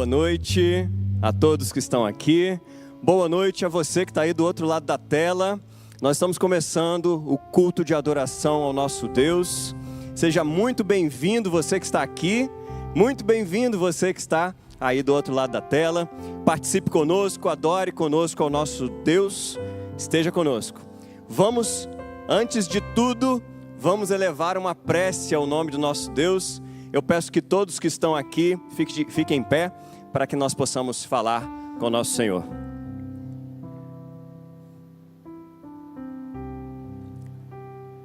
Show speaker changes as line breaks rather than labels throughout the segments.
Boa noite a todos que estão aqui. Boa noite a você que está aí do outro lado da tela. Nós estamos começando o culto de adoração ao nosso Deus. Seja muito bem-vindo você que está aqui. Muito bem-vindo você que está aí do outro lado da tela. Participe conosco, adore conosco ao nosso Deus. Esteja conosco. Vamos, antes de tudo, vamos elevar uma prece ao nome do nosso Deus. Eu peço que todos que estão aqui fiquem em pé para que nós possamos falar com o nosso Senhor.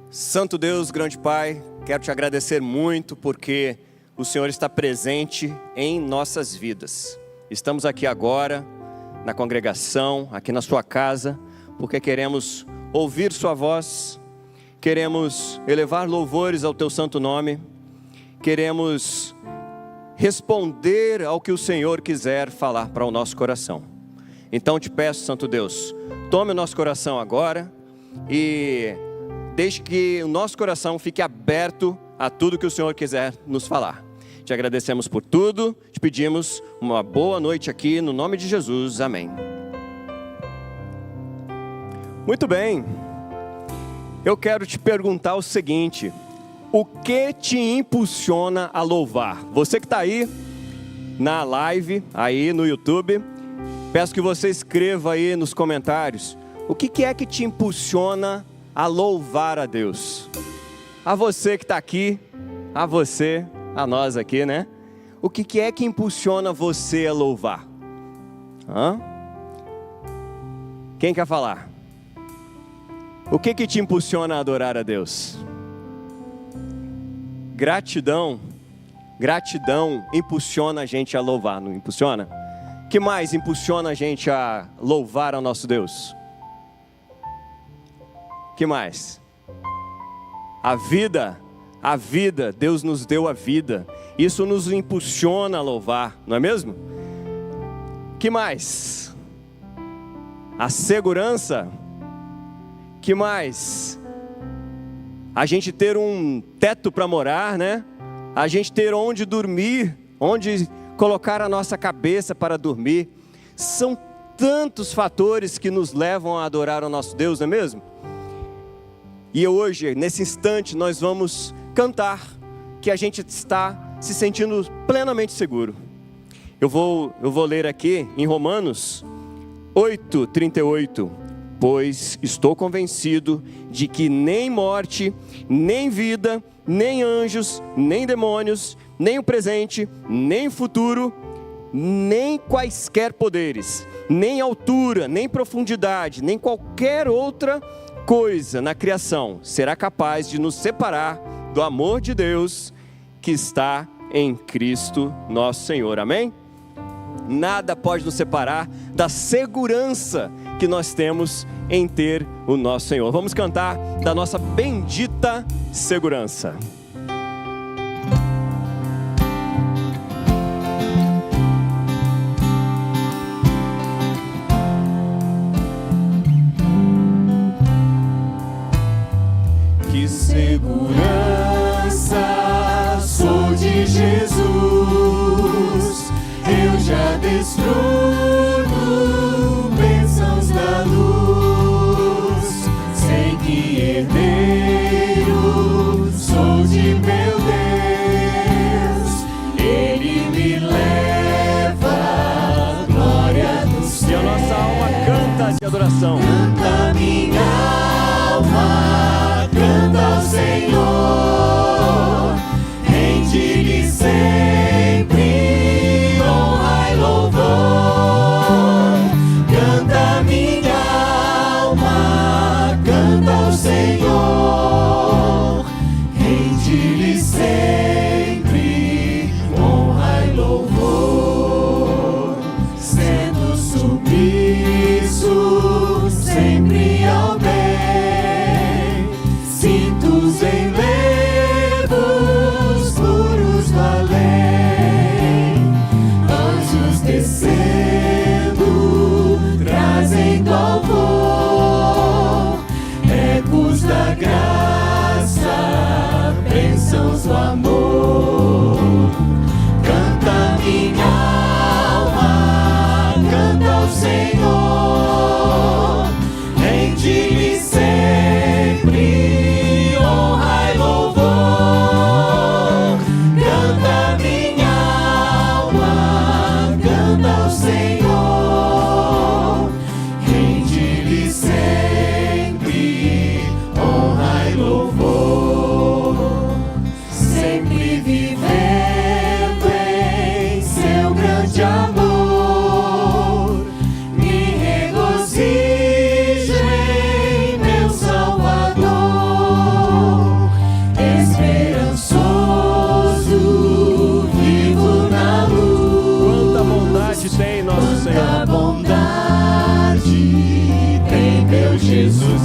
Santo Deus, grande Pai, quero te agradecer muito porque o Senhor está presente em nossas vidas. Estamos aqui agora, na congregação, aqui na sua casa, porque queremos ouvir sua voz, queremos elevar louvores ao teu santo nome, queremos responder ao que o Senhor quiser falar para o nosso coração. Então te peço, Santo Deus, tome o nosso coração agora e deixe que o nosso coração fique aberto a tudo que o Senhor quiser nos falar. Te agradecemos por tudo, te pedimos uma boa noite aqui, no nome de Jesus, amém. Muito bem, eu quero te perguntar o seguinte: o que te impulsiona a louvar? Você que está aí na live, aí no YouTube, peço que você escreva aí nos comentários, o que é que te impulsiona a louvar a Deus? A você que está aqui, a você, a nós aqui, né? O que é que impulsiona você a louvar? Quem quer falar? O que te impulsiona a adorar a Deus? Gratidão impulsiona a gente a louvar, não impulsiona? O que mais impulsiona a gente a louvar ao nosso Deus? O que mais? A vida, Deus nos deu a vida, isso nos impulsiona a louvar, não é mesmo? O que mais? A segurança, o que mais? A gente ter um teto para morar, né? A gente ter onde dormir, onde colocar a nossa cabeça para dormir. São tantos fatores que nos levam a adorar o nosso Deus, não é mesmo? E hoje, nesse instante, nós vamos cantar que a gente está se sentindo plenamente seguro. Eu vou ler aqui em Romanos 8:38. Pois estou convencido de que nem morte, nem vida, nem anjos, nem demônios, nem o presente, nem o futuro, nem quaisquer poderes, nem altura, nem profundidade, nem qualquer outra coisa na criação será capaz de nos separar do amor de Deus que está em Cristo nosso Senhor. Amém? Nada pode nos separar da segurança que nós temos em ter o nosso Senhor. Vamos cantar da nossa bendita segurança. Que segurança sou de Jesus, eu já desfruto bênçãos da luz, sei que herdeiro sou de meu Deus, Ele me leva à glória do céu. E a nossa alma canta de adoração. Canta minha alma, canta ao Senhor, rende-lhe sempre honra e louvor. Canta minha alma, canta ao Senhor, rende-lhe sempre honra e louvor. Sendo submisso sempre ao bem, sinto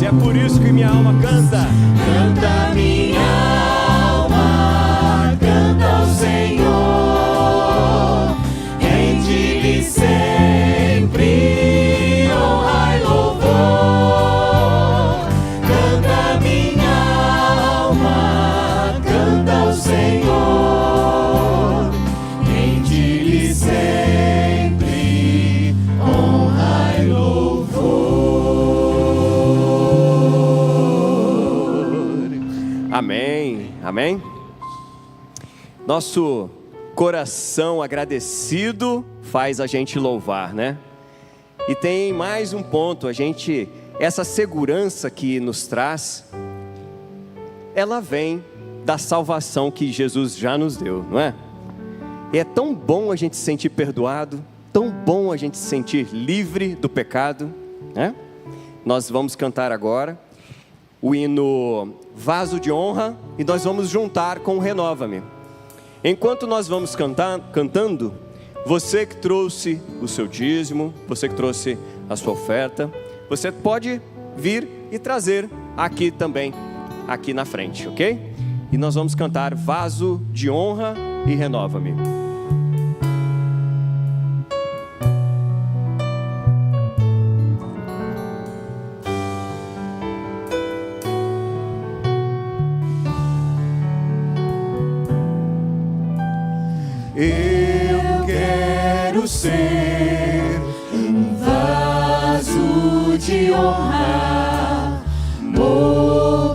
E é por isso que minha alma canta.
Canta minha alma, canta ao Senhor, rende-lhe sempre honra e louvor. Canta minha alma, canta ao Senhor, rende-lhe sempre honra e louvor.
Amém, amém. Nosso coração agradecido faz a gente louvar, né? E tem mais um ponto, essa segurança que nos traz, ela vem da salvação que Jesus já nos deu, não é? E é tão bom a gente se sentir perdoado, tão bom a gente se sentir livre do pecado, né? Nós vamos cantar agora o hino Vaso de Honra e nós vamos juntar com o Renova-me. Enquanto nós vamos cantando, você que trouxe o seu dízimo, você que trouxe a sua oferta, você pode vir e trazer aqui também, aqui na frente, ok? E nós vamos cantar Vaso de Honra e Renova-me.
Eu quero ser um vaso de honra, moldado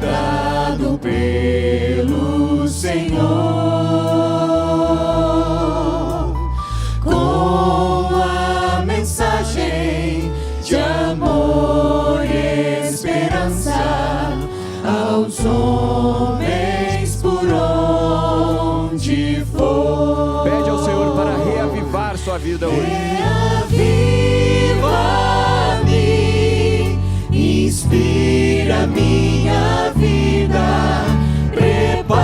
pelo Senhor, com a mensagem de amor e esperança aos homens por onde for.
Pede ao Senhor para reavivar sua vida hoje.
Reaviva-me, inspira minha vida, prepara-me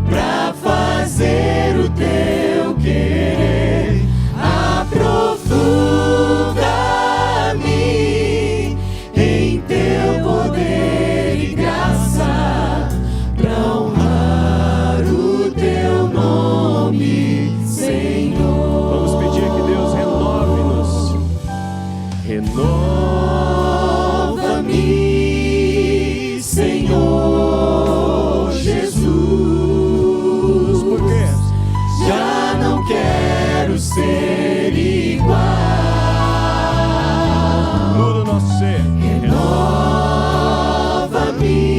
pra fazer o teu querer, aprofunda-me em teu poder e graça, pra honrar o teu nome, Senhor.
Vamos pedir que Deus renove-nos.
Renova-me, Senhor Jesus.
Por quê?
Já não quero ser igual.
Muda o nosso ser.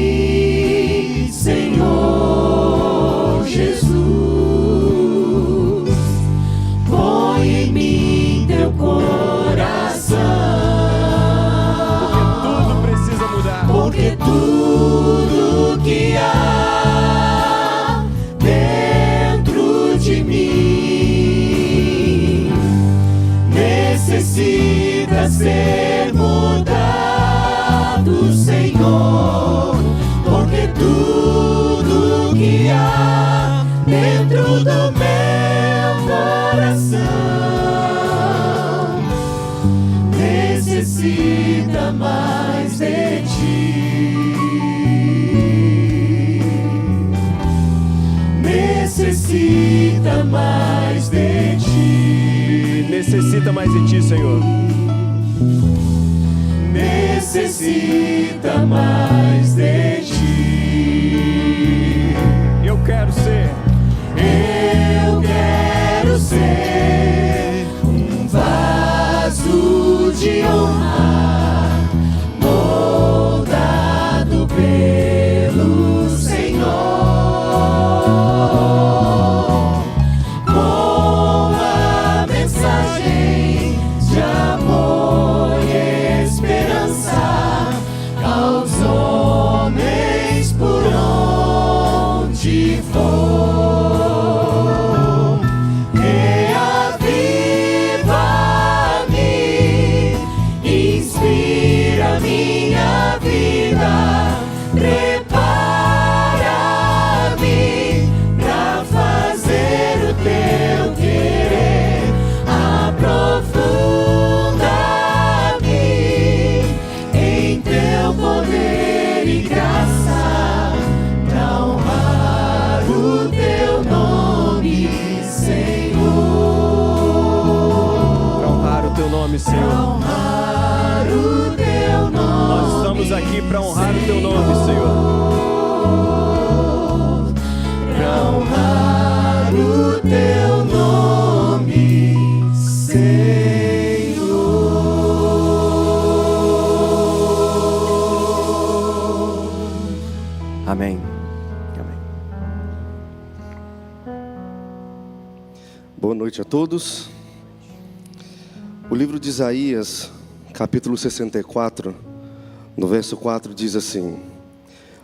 Renova-me, Senhor Jesus. Põe em mim teu coração,
Tudo precisa mudar.
porque tudo que há dentro de mim necessita ser mudado, Senhor, porque tudo que há dentro do meu coração necessita mais de ti, necessita mais de ti,
Necessita mais de ti, Senhor.
necessita mais de ti.
Eu quero ser.
Eu quero ser um vaso de honra, moldado pelo Senhor, com a mensagem de amor e esperança aos homens por onde for. Reaviva-me,
estamos aqui para honrar o teu nome, Senhor.
Para honrar o teu nome, Senhor.
Amém. Amém.
Boa noite a todos. O livro de Isaías, capítulo 64, no verso 4 diz assim: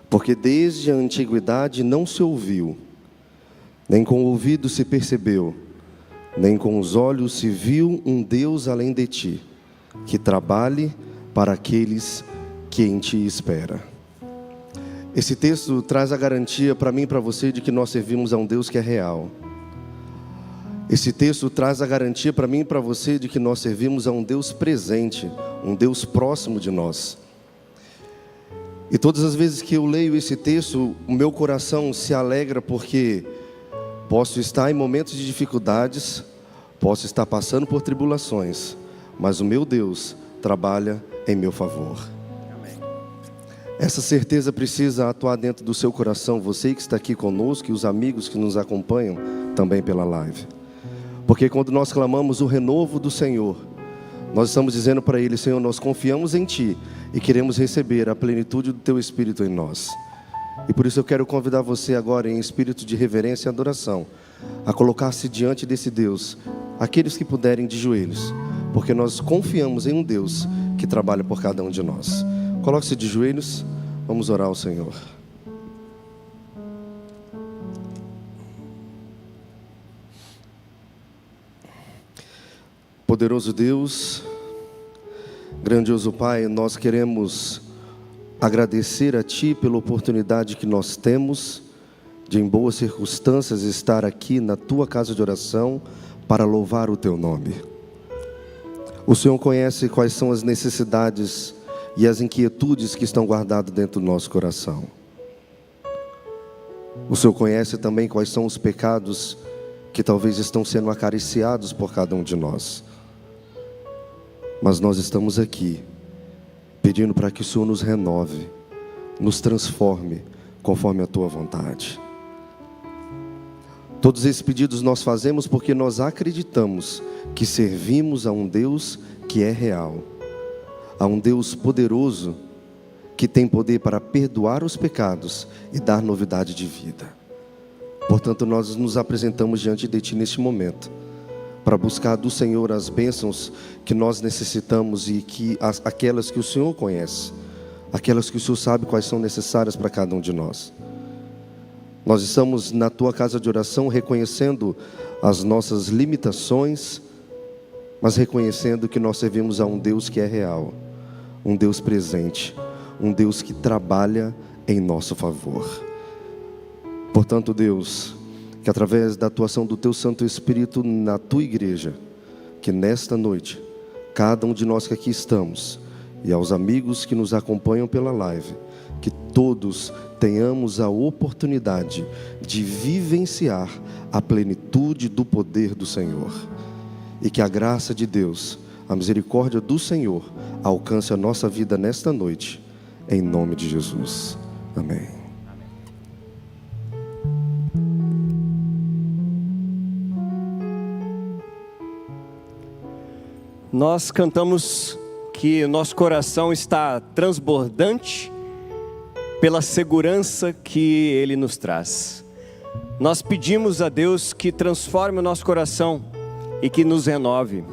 porque desde a antiguidade não se ouviu, nem com o ouvido se percebeu, nem com os olhos se viu um Deus além de ti, que trabalhe para aqueles que em ti espera. Esse texto traz a garantia para mim e para você de que nós servimos a um Deus que é real. Esse texto traz a garantia para mim e para você de que nós servimos a um Deus presente, um Deus próximo de nós. E todas as vezes que eu leio esse texto, o meu coração se alegra porque posso estar em momentos de dificuldades, posso estar passando por tribulações, mas o meu Deus trabalha em meu favor.
Amém.
Essa certeza precisa atuar dentro do seu coração, você que está aqui conosco e os amigos que nos acompanham também pela live. Porque quando nós clamamos o renovo do Senhor, nós estamos dizendo para Ele: Senhor, nós confiamos em Ti e queremos receber a plenitude do Teu Espírito em nós. E por isso eu quero convidar você agora, em espírito de reverência e adoração, a colocar-se diante desse Deus, aqueles que puderem de joelhos, porque nós confiamos em um Deus que trabalha por cada um de nós. Coloque-se de joelhos, vamos orar ao Senhor. Poderoso Deus, grandioso Pai, nós queremos agradecer a Ti pela oportunidade que nós temos de, em boas circunstâncias, estar aqui na Tua casa de oração para louvar o Teu nome. O Senhor conhece quais são as necessidades e as inquietudes que estão guardadas dentro do nosso coração. O Senhor conhece também quais são os pecados que talvez estão sendo acariciados por cada um de nós. Mas nós estamos aqui pedindo para que o Senhor nos renove, nos transforme conforme a Tua vontade. Todos esses pedidos nós fazemos porque nós acreditamos que servimos a um Deus que é real, a um Deus poderoso que tem poder para perdoar os pecados e dar novidade de vida. Portanto, nós nos apresentamos diante de Ti neste momento, para buscar do Senhor as bênçãos que nós necessitamos e que aquelas que o Senhor conhece, aquelas que o Senhor sabe quais são necessárias para cada um de nós. Nós estamos na Tua casa de oração reconhecendo as nossas limitações, mas reconhecendo que nós servimos a um Deus que é real, um Deus presente, um Deus que trabalha em nosso favor. Portanto, Deus, que através da atuação do Teu Santo Espírito na Tua igreja, que nesta noite, cada um de nós que aqui estamos, e aos amigos que nos acompanham pela live, que todos tenhamos a oportunidade de vivenciar a plenitude do poder do Senhor. E que a graça de Deus, a misericórdia do Senhor, alcance a nossa vida nesta noite, em nome de Jesus. Amém.
Nós cantamos que o nosso coração está transbordante pela segurança que Ele nos traz. Nós pedimos a Deus que transforme o nosso coração e que nos renove.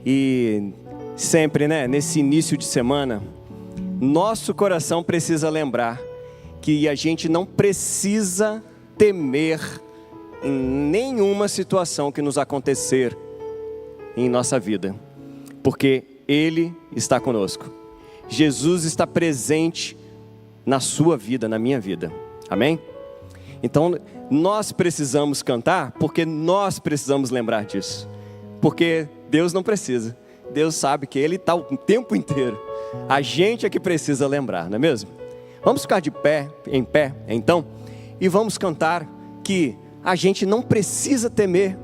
E sempre, nesse início de semana, nosso coração precisa lembrar que a gente não precisa temer em nenhuma situação que nos acontecer em nossa vida, porque Ele está conosco. Jesus está presente na sua vida, na minha vida. Amém? Então nós precisamos cantar porque nós precisamos lembrar disso, porque Deus não precisa. Deus sabe que Ele está o tempo inteiro. A gente é que precisa lembrar, não é mesmo? Vamos ficar em pé então, e vamos cantar que a gente não precisa temer,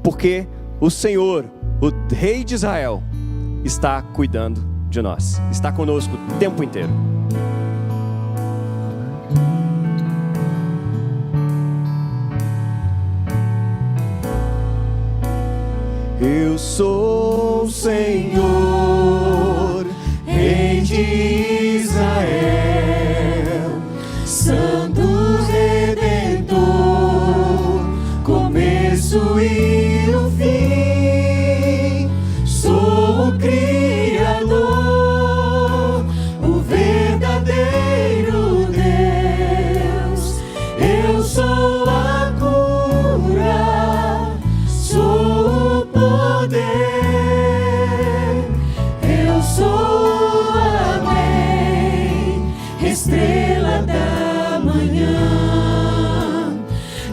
porque o Senhor, o Rei de Israel, está cuidando de de nós, está conosco o tempo inteiro.
Eu sou o Senhor, Rei de Israel, Santo Redentor, começo e o fim. Sou o Criador, o verdadeiro Deus. Eu sou a cura, sou o poder. Eu sou amém, estrela da manhã.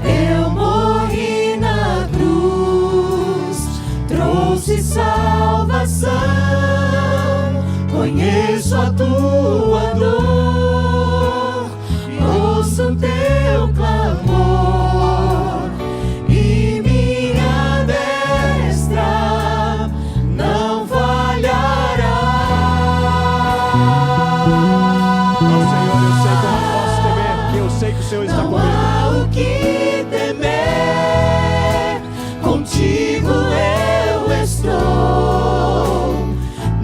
Eu morri na cruz, trouxe salvação. Conheço a tua dor, ouço teu clamor, e minha destra não falhará.
Ó Senhor, eu sei como posso temer, porque eu sei que o Senhor está
Não
comigo.
há o que temer, contigo eu estou.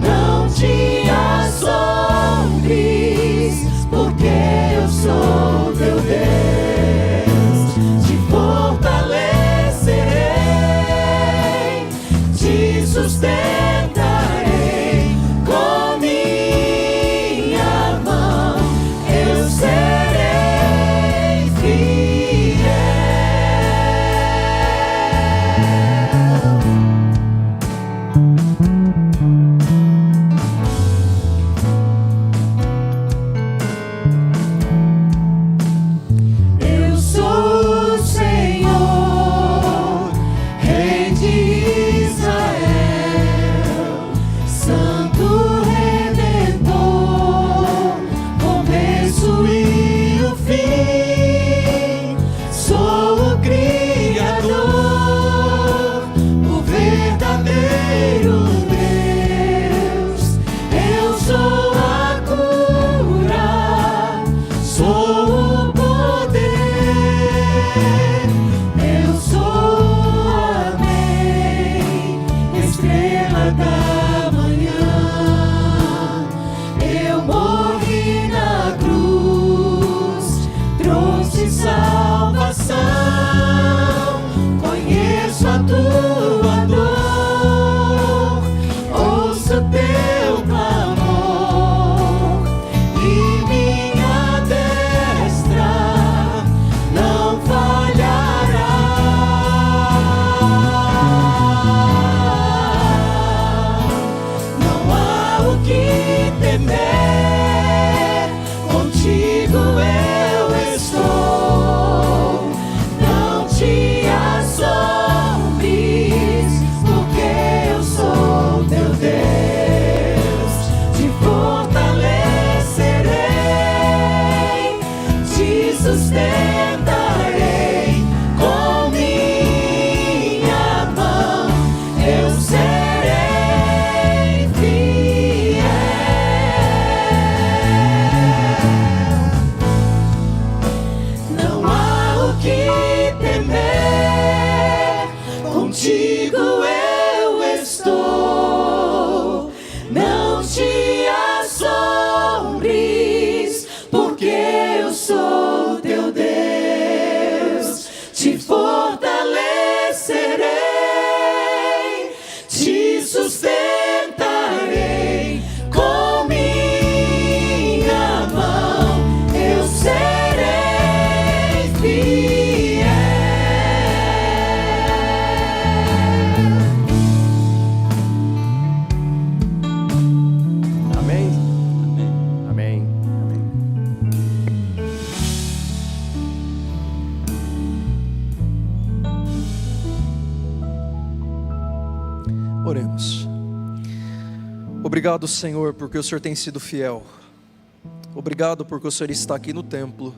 Não te assombres, porque eu sou teu Deus. Te fortalecerei, te sustentarei com minha mão. Eu serei fiel. Eu sou o Senhor, Rei de Israel, Santo Redentor, começo e o fim. Sou o Criador, o verdadeiro Deus. Eu sou a cura, sou o poder. Eu sou amém, estrela da manhã. Eu morri na cruz, trouxe salvação. Conheço a tua dor, ouço teu clamor, e minha destra não falhará. Não há o que temer, contigo eu estou. Não te assombres, porque eu sou teu Deus. Te fortalecerei, te sustentarei com minha mão. Eu serei fiel. Não há o que temer, contigo eu estou. Não te assombres, porque eu sou teu Deus. Te fortalecerei, te sustentarei com minha mão. Eu serei fiel.
Amém? Amém. Amém.
Oremos. Obrigado, Senhor, porque o Senhor tem sido fiel. Obrigado porque o Senhor está aqui no templo.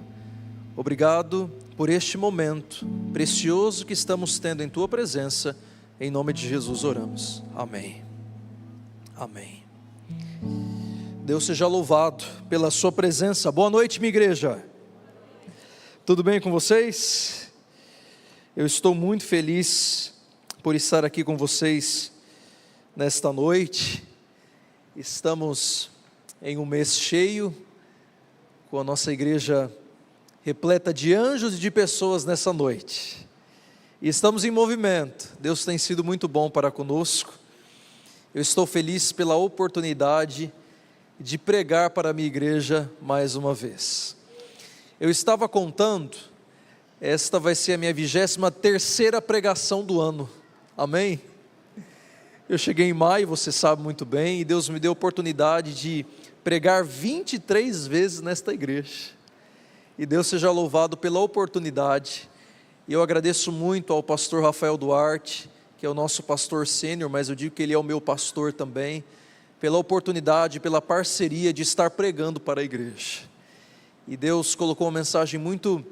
Obrigado por este momento precioso que estamos tendo em Tua presença. Em nome de Jesus oramos. Amém. Amém. Deus seja louvado pela sua presença. Boa noite, minha igreja. Tudo bem com vocês? Eu estou muito feliz por estar aqui com vocês nesta noite. Estamos em um mês cheio, com a nossa igreja repleta de anjos e de pessoas nessa noite. E estamos em movimento. Deus tem sido muito bom para conosco. Eu estou feliz pela oportunidade de pregar para a minha igreja mais uma vez. Eu estava contando, esta vai ser a minha 23ª pregação do ano, amém? Eu cheguei em maio, você sabe muito bem, e Deus me deu a oportunidade de pregar 23 vezes nesta igreja, e Deus seja louvado pela oportunidade, e eu agradeço muito ao pastor Rafael Duarte, que é o nosso pastor sênior, mas eu digo que ele é o meu pastor também, pela oportunidade, pela parceria de estar pregando para a igreja. E Deus colocou uma mensagem muito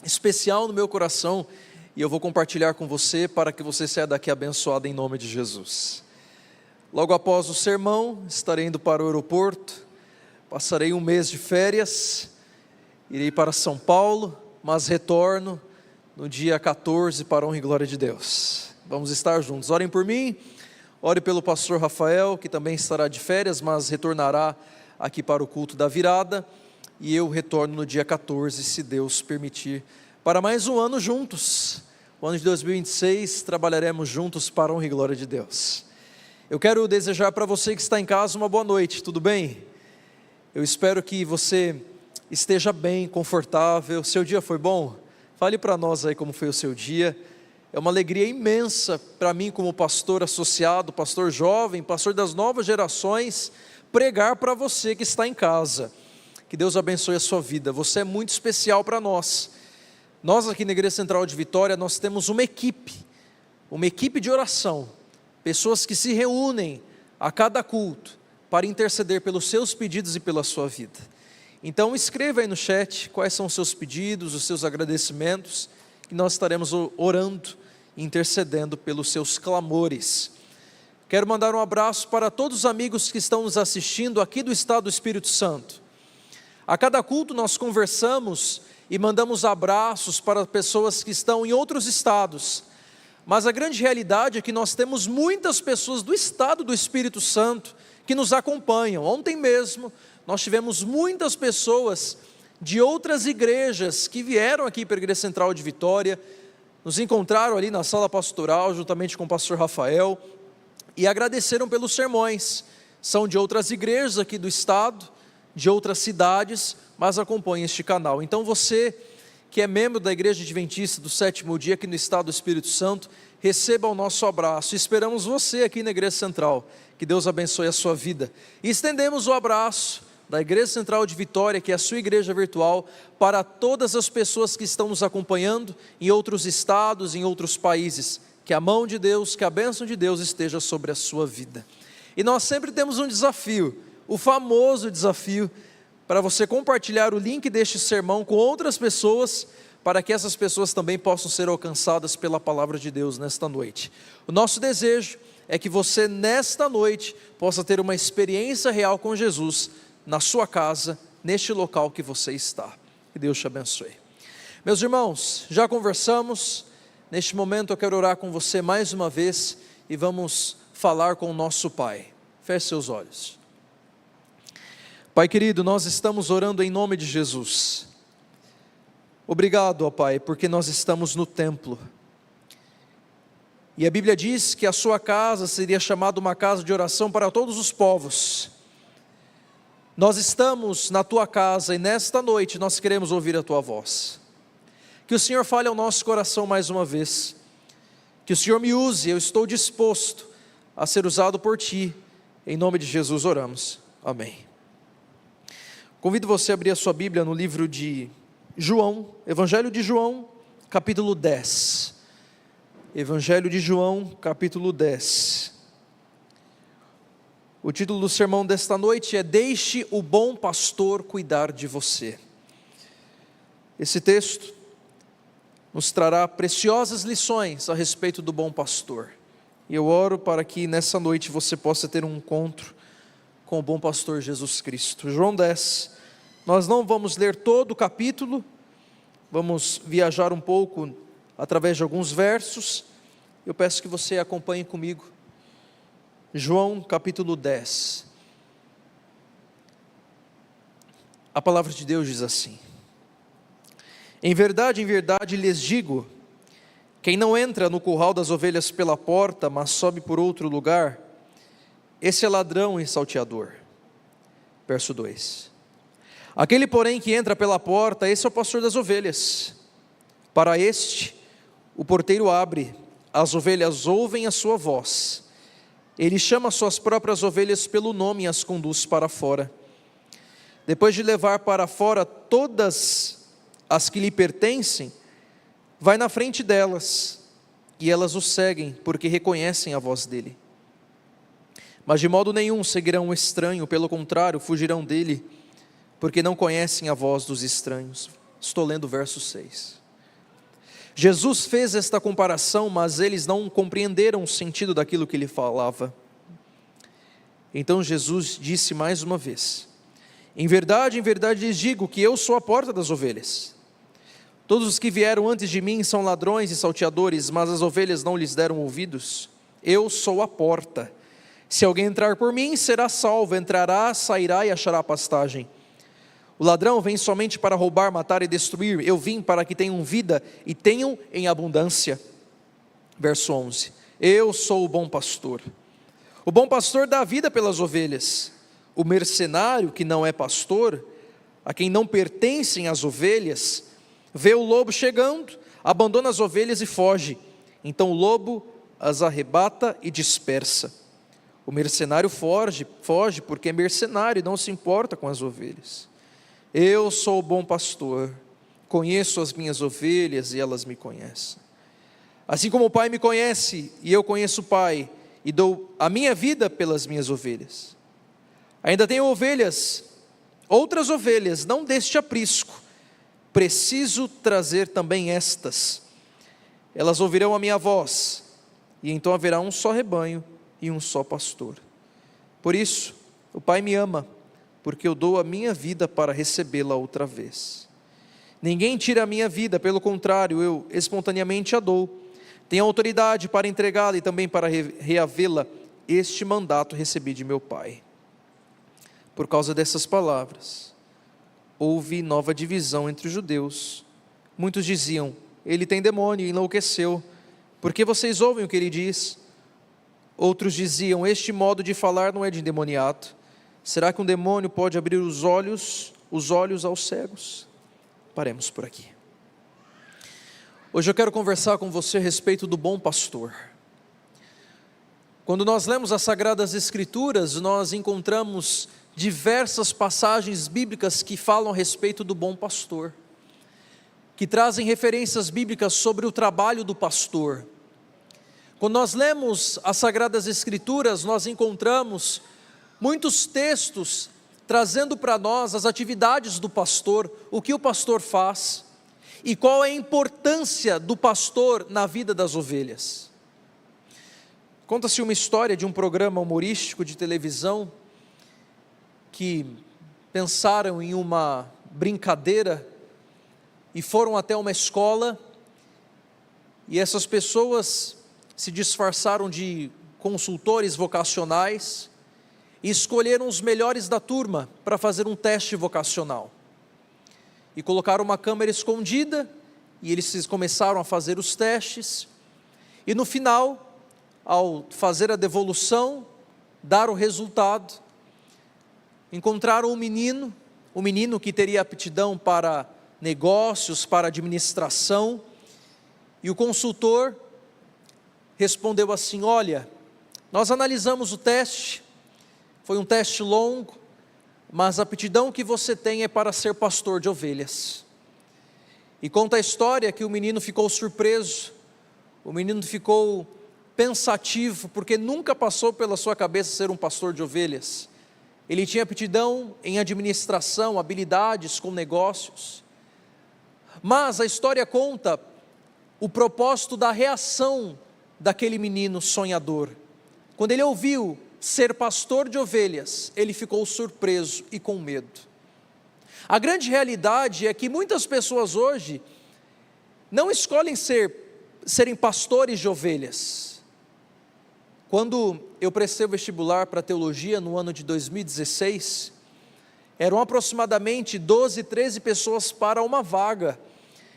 especial no meu coração, e eu vou compartilhar com você, para que você saia daqui abençoado em nome de Jesus. Logo após o sermão, estarei indo para o aeroporto, passarei um mês de férias, irei para São Paulo, mas retorno no dia 14 para a honra e glória de Deus. Vamos estar juntos. Orem por mim. Ore pelo pastor Rafael, que também estará de férias, mas retornará aqui para o culto da virada, e eu retorno no dia 14, se Deus permitir, para mais um ano juntos. O ano de 2026, trabalharemos juntos para a honra e glória de Deus. Eu quero desejar para você que está em casa uma boa noite, tudo bem? Eu espero que você esteja bem, confortável. Seu dia foi bom? Fale para nós aí como foi o seu dia. É uma alegria imensa para mim, como pastor associado, pastor jovem, pastor das novas gerações, pregar para você que está em casa. Que Deus abençoe a sua vida. Você é muito especial para nós. Nós aqui na Igreja Central de Vitória, nós temos uma equipe de oração, pessoas que se reúnem a cada culto para interceder pelos seus pedidos e pela sua vida. Então escreva aí no chat quais são os seus pedidos, os seus agradecimentos, que nós estaremos orando, intercedendo pelos seus clamores. Quero mandar um abraço para todos os amigos que estão nos assistindo aqui do estado do Espírito Santo. A cada culto nós conversamos e mandamos abraços para pessoas que estão em outros estados, mas a grande realidade é que nós temos muitas pessoas do estado do Espírito Santo que nos acompanham. Ontem mesmo nós tivemos muitas pessoas de outras igrejas que vieram aqui para a Igreja Central de Vitória, nos encontraram ali na sala pastoral, juntamente com o pastor Rafael, e agradeceram pelos sermões. São de outras igrejas aqui do estado, de outras cidades, mas acompanham este canal. Então você, que é membro da Igreja Adventista do Sétimo Dia aqui no estado do Espírito Santo, receba o nosso abraço. Esperamos você aqui na Igreja Central. Que Deus abençoe a sua vida. E estendemos o abraço da Igreja Central de Vitória, que é a sua igreja virtual, para todas as pessoas que estão nos acompanhando em outros estados, em outros países. Que a mão de Deus, que a bênção de Deus esteja sobre a sua vida. E nós sempre temos um desafio, o famoso desafio, para você compartilhar o link deste sermão com outras pessoas, para que essas pessoas também possam ser alcançadas pela palavra de Deus nesta noite. O nosso desejo é que você nesta noite possa ter uma experiência real com Jesus, na sua casa, neste local que você está. Que Deus te abençoe. Meus irmãos, já conversamos. Neste momento eu quero orar com você mais uma vez e vamos falar com o nosso Pai. Feche seus olhos. Pai querido, nós estamos orando em nome de Jesus. Obrigado, ó Pai, porque nós estamos no templo. E a Bíblia diz que a sua casa seria chamada uma casa de oração para todos os povos. Nós estamos na tua casa e nesta noite nós queremos ouvir a tua voz. Que o Senhor fale ao nosso coração mais uma vez. Que o Senhor me use, eu estou disposto a ser usado por ti. Em nome de Jesus oramos. Amém. Convido você a abrir a sua Bíblia no livro de João, Evangelho de João, capítulo 10. Evangelho de João, capítulo 10. O título do sermão desta noite é Deixe o bom pastor cuidar de você. Esse texto nos trará preciosas lições a respeito do bom pastor. E eu oro para que nessa noite você possa ter um encontro com o bom pastor Jesus Cristo. João 10. Nós não vamos ler todo o capítulo, vamos viajar um pouco através de alguns versos. Eu peço que você acompanhe comigo. João capítulo 10. A palavra de Deus diz assim: em verdade lhes digo, quem não entra no curral das ovelhas pela porta, mas sobe por outro lugar, esse é ladrão e salteador. Verso 2. Aquele, porém, que entra pela porta, esse é o pastor das ovelhas. Para este, o porteiro abre, as ovelhas ouvem a sua voz. Ele chama suas próprias ovelhas pelo nome e as conduz para fora. Depois de levar para fora todas as que lhe pertencem, vai na frente delas, e elas o seguem, porque reconhecem a voz dele. Mas de modo nenhum seguirão o estranho, pelo contrário, fugirão dele, porque não conhecem a voz dos estranhos. Estou lendo o verso 6. Jesus fez esta comparação, mas eles não compreenderam o sentido daquilo que ele falava. Então Jesus disse mais uma vez: em verdade lhes digo que eu sou a porta das ovelhas. Todos os que vieram antes de mim são ladrões e salteadores, mas as ovelhas não lhes deram ouvidos. Eu sou a porta. Se alguém entrar por mim, será salvo, entrará, sairá e achará pastagem. O ladrão vem somente para roubar, matar e destruir. Eu vim para que tenham vida e tenham em abundância. Verso 11. Eu sou o bom pastor. O bom pastor dá vida pelas ovelhas. O mercenário, que não é pastor, a quem não pertencem as ovelhas, vê o lobo chegando, abandona as ovelhas e foge. Então o lobo as arrebata e dispersa. O mercenário foge porque é mercenário e não se importa com as ovelhas. Eu sou o bom pastor, conheço as minhas ovelhas e elas me conhecem. Assim como o Pai me conhece e eu conheço o Pai, e dou a minha vida pelas minhas ovelhas. Ainda tenho ovelhas, outras ovelhas, não deste aprisco. Preciso trazer também estas. Elas ouvirão a minha voz, e então haverá um só rebanho e um só pastor. Por isso, o Pai me ama, porque eu dou a minha vida para recebê-la outra vez. Ninguém tira a minha vida, pelo contrário, eu espontaneamente a dou. Tenho autoridade para entregá-la e também para reavê-la. Este mandato recebi de meu Pai. Por causa dessas palavras, houve nova divisão entre os judeus. Muitos diziam: ele tem demônio e enlouqueceu. Por que vocês ouvem o que ele diz? Outros diziam: este modo de falar não é de endemoniado. Será que um demônio pode abrir os olhos aos cegos? Paremos por aqui. Hoje eu quero conversar com você a respeito do bom pastor. Quando nós lemos as Sagradas Escrituras, nós encontramos diversas passagens bíblicas que falam a respeito do bom pastor, que trazem referências bíblicas sobre o trabalho do pastor. Quando nós lemos as Sagradas Escrituras, nós encontramos muitos textos trazendo para nós as atividades do pastor, o que o pastor faz e qual é a importância do pastor na vida das ovelhas. Conta-se uma história de um programa humorístico de televisão que pensaram em uma brincadeira e foram até uma escola, e essas pessoas se disfarçaram de consultores vocacionais e escolheram os melhores da turma para fazer um teste vocacional. E colocaram uma câmera escondida, e eles começaram a fazer os testes, e no final, ao fazer a devolução, dar o resultado, encontraram um menino que teria aptidão para negócios, para administração, e o consultor respondeu assim: olha, nós analisamos o teste, foi um teste longo, mas a aptidão que você tem é para ser pastor de ovelhas. E conta a história que o menino ficou surpreso, o menino ficou pensativo, porque nunca passou pela sua cabeça ser um pastor de ovelhas. Ele tinha aptidão em administração, habilidades com negócios. Mas a história conta o propósito da reação daquele menino sonhador. Quando ele ouviu ser pastor de ovelhas, ele ficou surpreso e com medo. A grande realidade é que muitas pessoas hoje não escolhem serem pastores de ovelhas. Quando eu prestei o vestibular para teologia no ano de 2016, eram aproximadamente 12, 13 pessoas para uma vaga.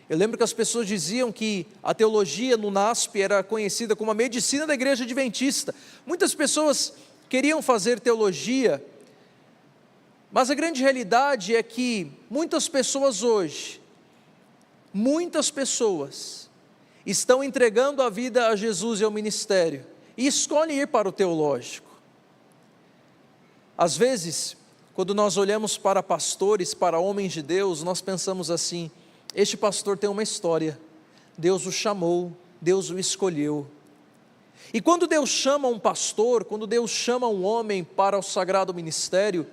Eu lembro que as pessoas diziam que a teologia no NASP era conhecida como a medicina da igreja adventista. Muitas pessoas queriam fazer teologia, mas a grande realidade é que muitas pessoas hoje, estão entregando a vida a Jesus e ao ministério, e escolhem ir para o teológico. Às vezes, quando nós olhamos para pastores, para homens de Deus, nós pensamos assim: este pastor tem uma história, Deus o chamou, Deus o escolheu. E quando Deus chama um pastor, quando Deus chama um homem para o sagrado ministério,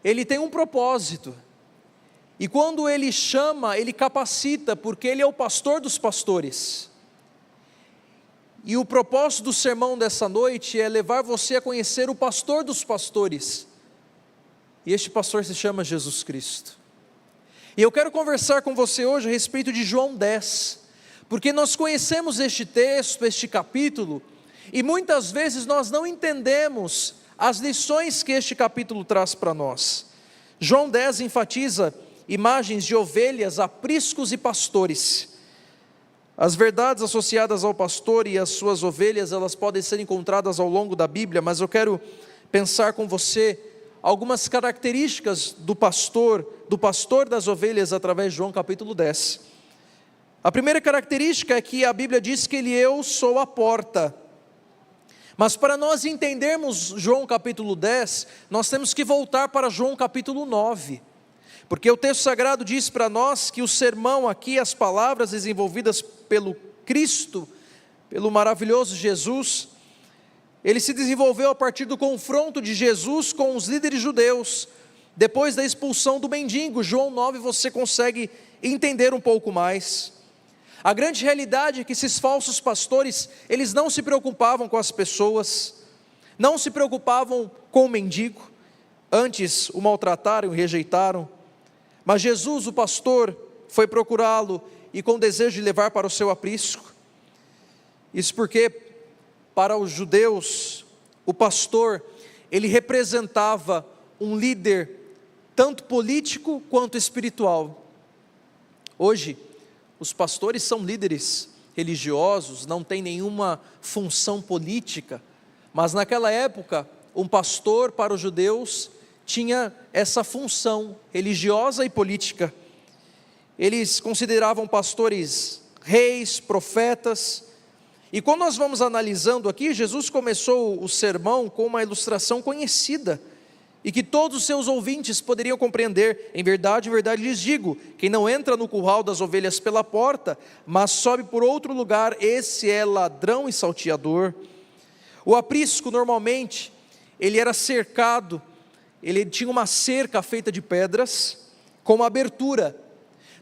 Ele tem um propósito. E quando Ele chama, Ele capacita, porque Ele é o pastor dos pastores. E o propósito do sermão dessa noite é levar você a conhecer o pastor dos pastores. E este pastor se chama Jesus Cristo. E eu quero conversar com você hoje a respeito de João 10, porque nós conhecemos este texto, este capítulo, e muitas vezes nós não entendemos as lições que este capítulo traz para nós. João 10 enfatiza imagens de ovelhas, apriscos e pastores. As verdades associadas ao pastor e às suas ovelhas, elas podem ser encontradas ao longo da Bíblia, mas eu quero pensar com você algumas características do pastor das ovelhas através de João capítulo 10. A primeira característica é que a Bíblia diz que eu sou a porta. Mas para nós entendermos João capítulo 10, nós temos que voltar para João capítulo 9. Porque o texto sagrado diz para nós que o sermão aqui, as palavras desenvolvidas pelo Cristo, pelo maravilhoso Jesus, ele se desenvolveu a partir do confronto de Jesus com os líderes judeus, depois da expulsão do mendigo. João 9 você consegue entender um pouco mais. A grande realidade é que esses falsos pastores, eles não se preocupavam com as pessoas, não se preocupavam com o mendigo, antes o maltrataram e o rejeitaram. Mas Jesus, o pastor, foi procurá-lo e com desejo de levar para o seu aprisco. Isso porque, para os judeus, o pastor, ele representava um líder, tanto político quanto espiritual. Hoje, os pastores são líderes religiosos, não têm nenhuma função política, mas naquela época, um pastor para os judeus tinha essa função religiosa e política. Eles consideravam pastores reis, profetas, e quando nós vamos analisando aqui, Jesus começou o sermão com uma ilustração conhecida, e que todos os seus ouvintes poderiam compreender. Em verdade lhes digo, quem não entra no curral das ovelhas pela porta, mas sobe por outro lugar, esse é ladrão e salteador. O aprisco normalmente, ele era cercado, ele tinha uma cerca feita de pedras, com uma abertura.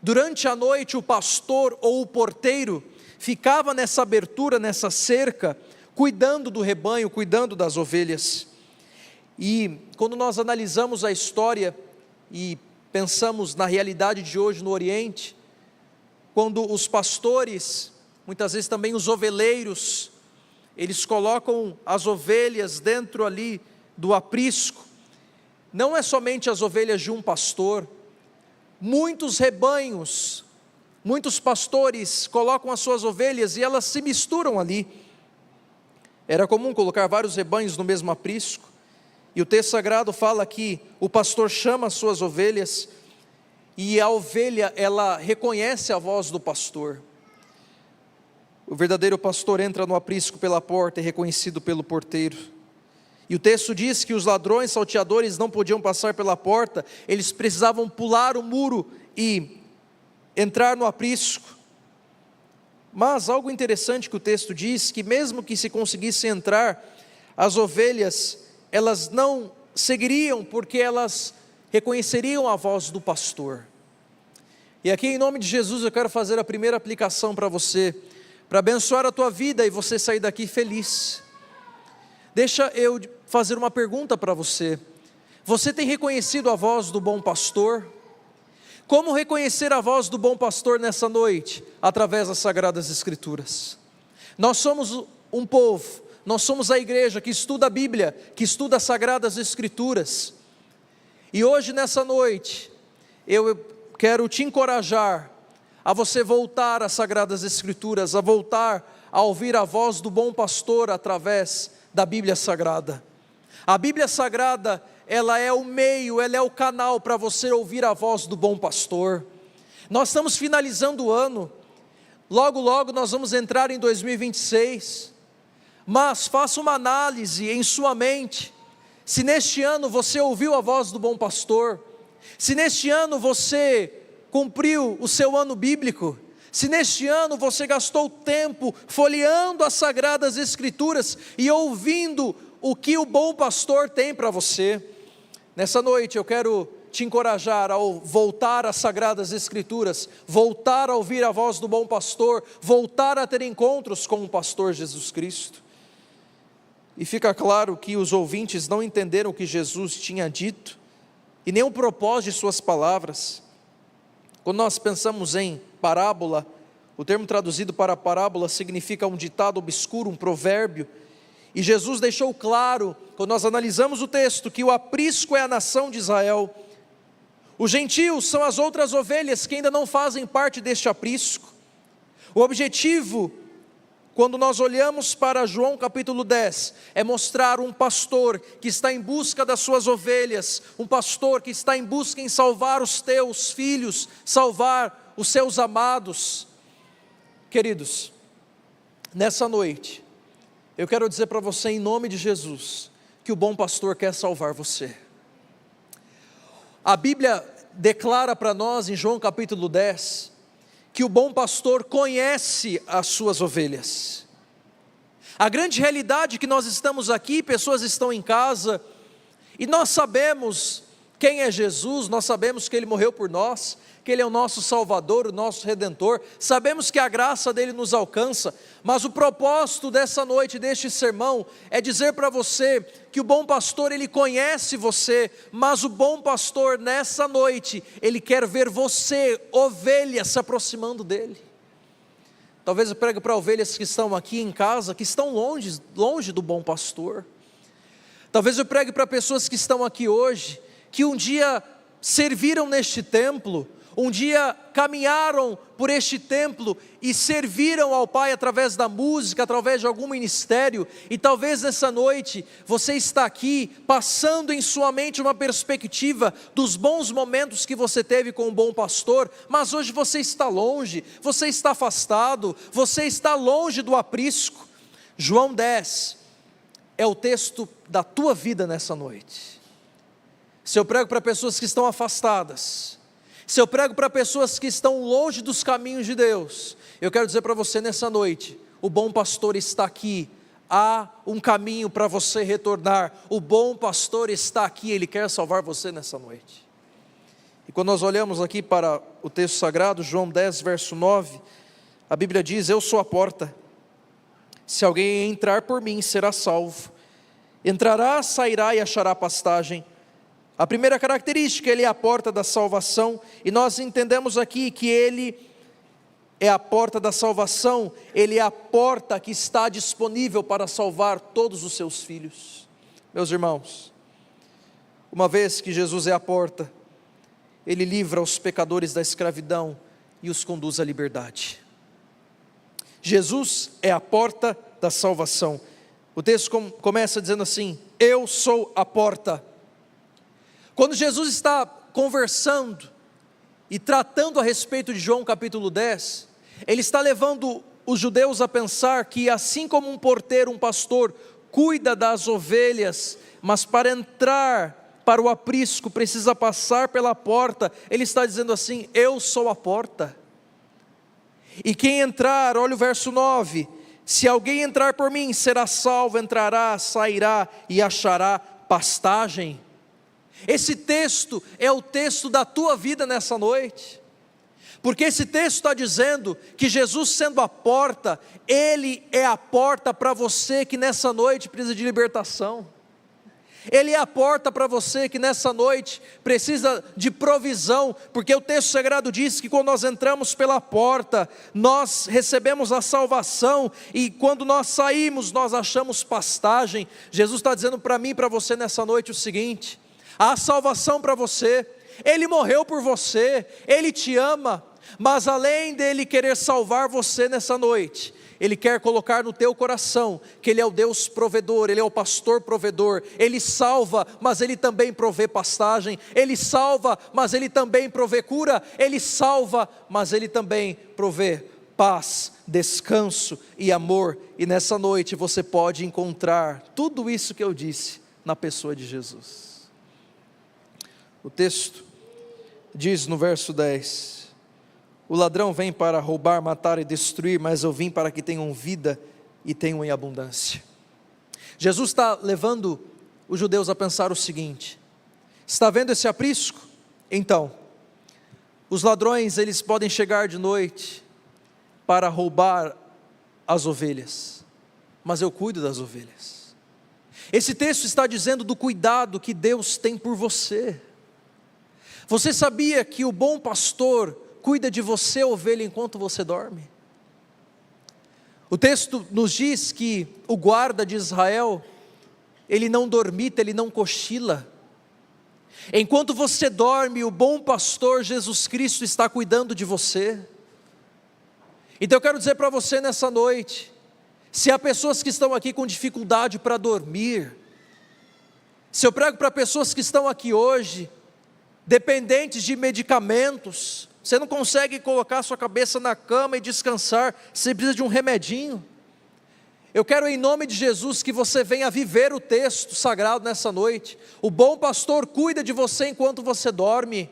Durante a noite o pastor ou o porteiro ficava nessa abertura, nessa cerca, cuidando do rebanho, cuidando das ovelhas. E quando nós analisamos a história e pensamos na realidade de hoje no Oriente, quando os pastores, muitas vezes também os oveleiros, eles colocam as ovelhas dentro ali do aprisco, não é somente as ovelhas de um pastor, muitos rebanhos, muitos pastores colocam as suas ovelhas e elas se misturam ali. Era comum colocar vários rebanhos no mesmo aprisco, e o texto sagrado fala que o pastor chama as suas ovelhas, e a ovelha, ela reconhece a voz do pastor. O verdadeiro pastor entra no aprisco pela porta, é reconhecido pelo porteiro. E o texto diz que os ladrões, salteadores não podiam passar pela porta, eles precisavam pular o muro e entrar no aprisco. Mas algo interessante que o texto diz, que mesmo que se conseguisse entrar, as ovelhas, elas não seguiriam, porque elas reconheceriam a voz do pastor. E aqui em nome de Jesus eu quero fazer a primeira aplicação para você, para abençoar a tua vida e você sair daqui feliz. deixa eu fazer uma pergunta para você. Você tem reconhecido a voz do bom pastor? Como reconhecer a voz do bom pastor nessa noite? Através das Sagradas Escrituras. Nós somos um povo, nós somos a igreja que estuda a Bíblia, que estuda as Sagradas Escrituras. E hoje, nessa noite, eu quero te encorajar a você voltar às Sagradas Escrituras, a voltar a ouvir a voz do bom pastor através da Bíblia Sagrada. A Bíblia Sagrada, ela é o meio, ela é o canal para você ouvir a voz do bom pastor. Nós estamos finalizando o ano, logo logo nós vamos entrar em 2026, mas faça uma análise em sua mente, se neste ano você ouviu a voz do bom pastor, se neste ano você cumpriu o seu ano bíblico, se neste ano você gastou tempo folheando as Sagradas Escrituras e ouvindo o que o bom pastor tem para você. Nessa noite eu quero te encorajar a voltar às Sagradas Escrituras, voltar a ouvir a voz do bom pastor, voltar a ter encontros com o pastor Jesus Cristo. E fica claro que os ouvintes não entenderam o que Jesus tinha dito, e nem o propósito de suas palavras. Quando nós pensamos em parábola, o termo traduzido para parábola significa um ditado obscuro, um provérbio, e Jesus deixou claro, quando nós analisamos o texto, que o aprisco é a nação de Israel, os gentios são as outras ovelhas que ainda não fazem parte deste aprisco. O objetivo, quando nós olhamos para João capítulo 10, é mostrar um pastor que está em busca das suas ovelhas, um pastor que está em busca em salvar os teus filhos, salvar os seus amados. Queridos, nessa noite, eu quero dizer para você em nome de Jesus, que o bom pastor quer salvar você. A Bíblia declara para nós em João capítulo 10, que o bom pastor conhece as suas ovelhas. A grande realidade é que nós estamos aqui, pessoas estão em casa, e nós sabemos quem é Jesus, nós sabemos que Ele morreu por nós, que Ele é o nosso Salvador, o nosso Redentor, sabemos que a graça dEle nos alcança, mas o propósito dessa noite, deste sermão, é dizer para você, que o bom pastor, Ele conhece você, mas o bom pastor nessa noite, Ele quer ver você, ovelha, se aproximando dEle. Talvez eu pregue para ovelhas que estão aqui em casa, que estão longe do bom pastor. Talvez eu pregue para pessoas que estão aqui hoje, que um dia serviram neste templo, um dia caminharam por este templo e serviram ao Pai através da música, através de algum ministério, e talvez nessa noite você está aqui passando em sua mente uma perspectiva dos bons momentos que você teve com o bom pastor, mas hoje você está longe, você está afastado, você está longe do aprisco. João 10 é o texto da tua vida nessa noite. Se eu prego para pessoas que estão afastadas, se eu prego para pessoas que estão longe dos caminhos de Deus, eu quero dizer para você nessa noite, o bom pastor está aqui, há um caminho para você retornar, o bom pastor está aqui, Ele quer salvar você nessa noite. E quando nós olhamos aqui para o texto sagrado, João 10 verso 9, a Bíblia diz: eu sou a porta, se alguém entrar por mim será salvo, entrará, sairá e achará pastagem. A primeira característica, Ele é a porta da salvação, e nós entendemos aqui que Ele é a porta da salvação, Ele é a porta que está disponível para salvar todos os seus filhos. Meus irmãos, uma vez que Jesus é a porta, Ele livra os pecadores da escravidão e os conduz à liberdade. Jesus é a porta da salvação. O texto começa dizendo assim: eu sou a porta. Quando Jesus está conversando e tratando a respeito de João capítulo 10, Ele está levando os judeus a pensar que assim como um porteiro, um pastor, cuida das ovelhas, mas para entrar para o aprisco precisa passar pela porta, Ele está dizendo assim: eu sou a porta. E quem entrar, olha o verso 9, se alguém entrar por mim será salvo, entrará, sairá e achará pastagem. Esse texto é o texto da tua vida nessa noite. Porque esse texto está dizendo que Jesus, sendo a porta, Ele é a porta para você que nessa noite precisa de libertação. Ele é a porta para você que nessa noite precisa de provisão, porque o texto sagrado diz que quando nós entramos pela porta, nós recebemos a salvação, e quando nós saímos, nós achamos pastagem. Jesus está dizendo para mim e para você nessa noite o seguinte: há salvação para você, Ele morreu por você, Ele te ama, mas além dele querer salvar você nessa noite, Ele quer colocar no teu coração que Ele é o Deus provedor, Ele é o pastor provedor. Ele salva, mas Ele também provê pastagem. Ele salva, mas Ele também provê cura. Ele salva, mas Ele também provê paz, descanso e amor. E nessa noite você pode encontrar tudo isso que eu disse na pessoa de Jesus. O texto diz no verso 10: o ladrão vem para roubar, matar e destruir, mas eu vim para que tenham vida e tenham em abundância. Jesus está levando os judeus a pensar o seguinte: está vendo esse aprisco? Então, os ladrões, eles podem chegar de noite para roubar as ovelhas, mas eu cuido das ovelhas. Esse texto está dizendo do cuidado que Deus tem por você. Você sabia que o bom pastor cuida de você, ovelha, enquanto você dorme? O texto nos diz que o guarda de Israel, ele não dormita, ele não cochila. Enquanto você dorme, o bom pastor Jesus Cristo está cuidando de você. Então eu quero dizer para você nessa noite, se há pessoas que estão aqui com dificuldade para dormir, se eu prego para pessoas que estão aqui hoje, dependentes de medicamentos, você não consegue colocar sua cabeça na cama e descansar, você precisa de um remedinho. Eu quero em nome de Jesus que você venha viver o texto sagrado nessa noite. O bom pastor cuida de você enquanto você dorme.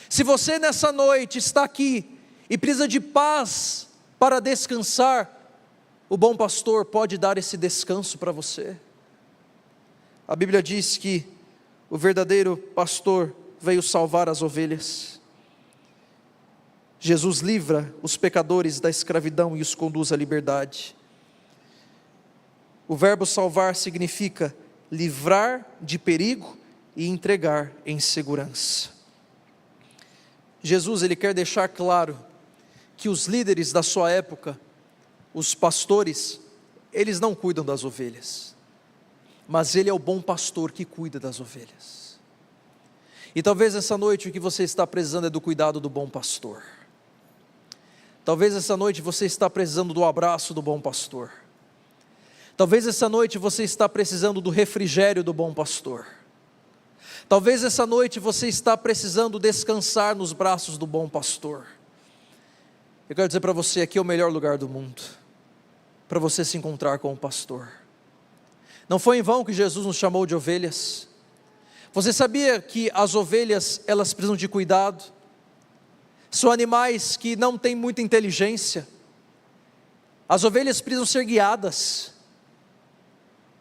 Se você nessa noite está aqui e precisa de paz para descansar, o bom pastor pode dar esse descanso para você. A Bíblia diz que o verdadeiro pastor veio salvar as ovelhas. Jesus livra os pecadores da escravidão e os conduz à liberdade. O verbo salvar significa livrar de perigo e entregar em segurança. Jesus, ele quer deixar claro que os líderes da sua época, os pastores, eles não cuidam das ovelhas, mas Ele é o bom pastor que cuida das ovelhas. E talvez essa noite o que você está precisando é do cuidado do bom pastor. Talvez essa noite você está precisando do abraço do bom pastor. Talvez essa noite você está precisando do refrigério do bom pastor. Talvez essa noite você está precisando descansar nos braços do bom pastor. Eu quero dizer para você, aqui é o melhor lugar do mundo, para você se encontrar com o pastor. Não foi em vão que Jesus nos chamou de ovelhas. Você sabia que as ovelhas, elas precisam de cuidado? São animais que não têm muita inteligência. As ovelhas precisam ser guiadas.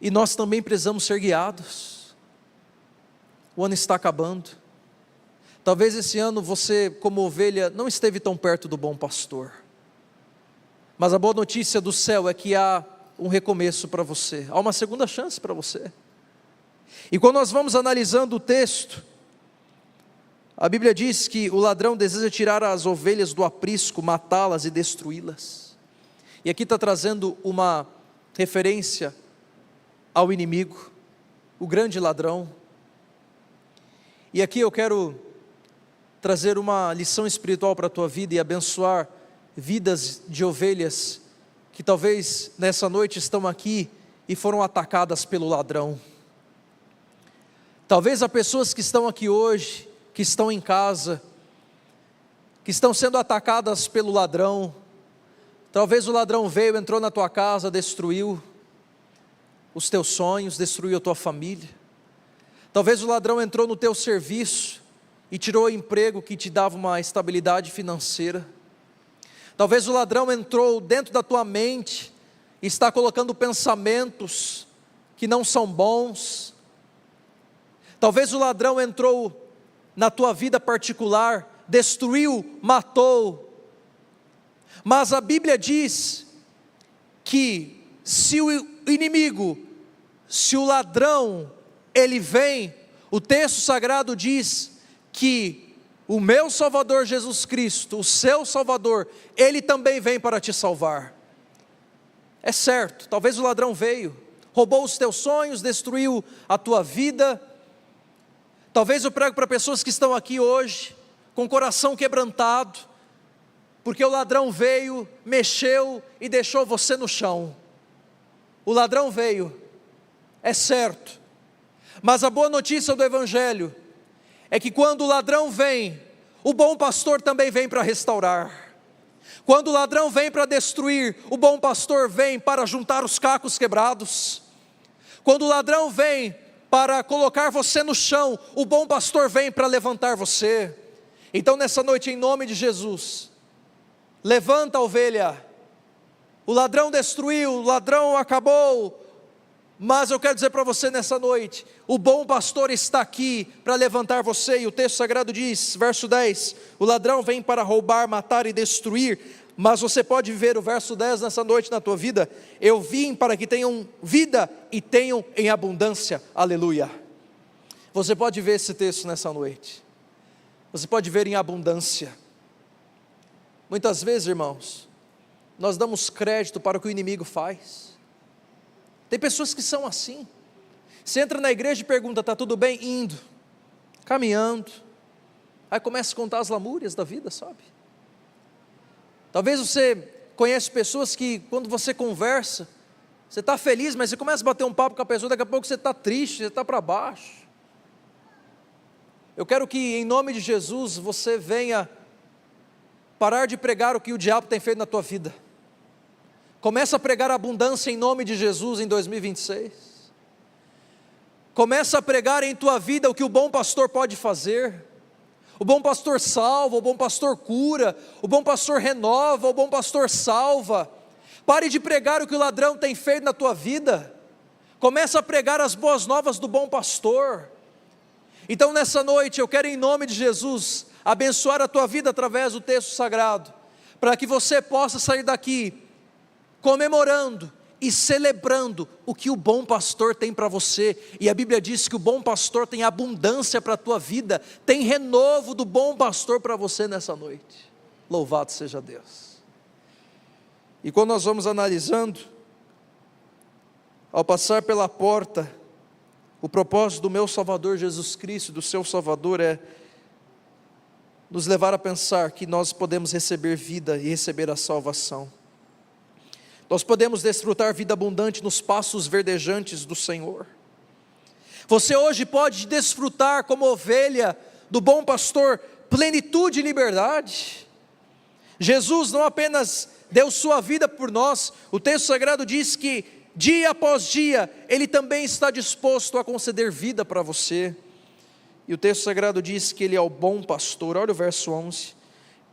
E nós também precisamos ser guiados. O ano está acabando. Talvez esse ano você, como ovelha, não esteve tão perto do bom pastor. Mas a boa notícia do céu é que há um recomeço para você. Há uma segunda chance para você. E quando nós vamos analisando o texto, a Bíblia diz que o ladrão deseja tirar as ovelhas do aprisco, matá-las e destruí-las. E aqui está trazendo uma referência ao inimigo, o grande ladrão. E aqui eu quero trazer uma lição espiritual para a tua vida e abençoar vidas de ovelhas que talvez nessa noite estão aqui e foram atacadas pelo ladrão. Talvez há pessoas que estão aqui hoje, que estão em casa, que estão sendo atacadas pelo ladrão. Talvez o ladrão veio, entrou na tua casa, destruiu os teus sonhos, destruiu a tua família. Talvez o ladrão entrou no teu serviço e tirou o emprego que te dava uma estabilidade financeira. Talvez o ladrão entrou dentro da tua mente e está colocando pensamentos que não são bons. Talvez o ladrão entrou na tua vida particular destruiu, matou. Mas a Bíblia diz que se o inimigo, se o ladrão, ele vem, o texto sagrado diz que o meu Salvador Jesus Cristo, o seu Salvador, ele também vem para te salvar. É certo, talvez o ladrão veio, roubou os teus sonhos, destruiu a tua vida. Talvez eu prego para pessoas que estão aqui hoje, com o coração quebrantado, porque o ladrão veio, mexeu e deixou você no chão. O ladrão veio, é certo, mas a boa notícia do Evangelho é que quando o ladrão vem, o bom pastor também vem para restaurar. Quando o ladrão vem para destruir, o bom pastor vem para juntar os cacos quebrados. Quando o ladrão vem para colocar você no chão, o bom pastor vem para levantar você. Então nessa noite, em nome de Jesus, levanta a ovelha. O ladrão destruiu, o ladrão acabou, mas eu quero dizer para você nessa noite, o bom pastor está aqui para levantar você, e o texto sagrado diz, verso 10, o ladrão vem para roubar, matar e destruir, mas você pode viver o verso 10 nessa noite na tua vida, eu vim para que tenham vida e tenham em abundância, aleluia. Você pode ver esse texto nessa noite, você pode ver em abundância. Muitas vezes, irmãos, nós damos crédito para o que o inimigo faz. Tem pessoas que são assim. Você entra na igreja e pergunta, está tudo bem? Indo, caminhando. Aí começa a contar as lamúrias da vida, sabe? Talvez você conhece pessoas que quando você conversa, você está feliz, mas você começa a bater um papo com a pessoa, daqui a pouco você está triste, você está para baixo. Eu quero que em nome de Jesus você venha parar de pregar o que o diabo tem feito na tua vida. Começa a pregar abundância em nome de Jesus em 2026. Começa a pregar em tua vida o que o bom pastor pode fazer. O bom pastor salva, o bom pastor cura, o bom pastor renova, o bom pastor salva. Pare de pregar o que o ladrão tem feito na tua vida. Começa a pregar as boas novas do bom pastor. Então nessa noite eu quero em nome de Jesus abençoar a tua vida através do texto sagrado, para que você possa sair daqui comemorando e celebrando o que o bom pastor tem para você. E a Bíblia diz que o bom pastor tem abundância para a tua vida, tem renovo do bom pastor para você nessa noite. Louvado seja Deus. E quando nós vamos analisando, ao passar pela porta, o propósito do meu Salvador Jesus Cristo, do seu Salvador, é nos levar a pensar que nós podemos receber vida e receber a salvação. Nós podemos desfrutar vida abundante nos passos verdejantes do Senhor. Você hoje pode desfrutar como ovelha do bom pastor, plenitude e liberdade. Jesus não apenas deu sua vida por nós, o texto sagrado diz que dia após dia, Ele também está disposto a conceder vida para você. E o texto sagrado diz que Ele é o bom pastor. Olha o verso 11.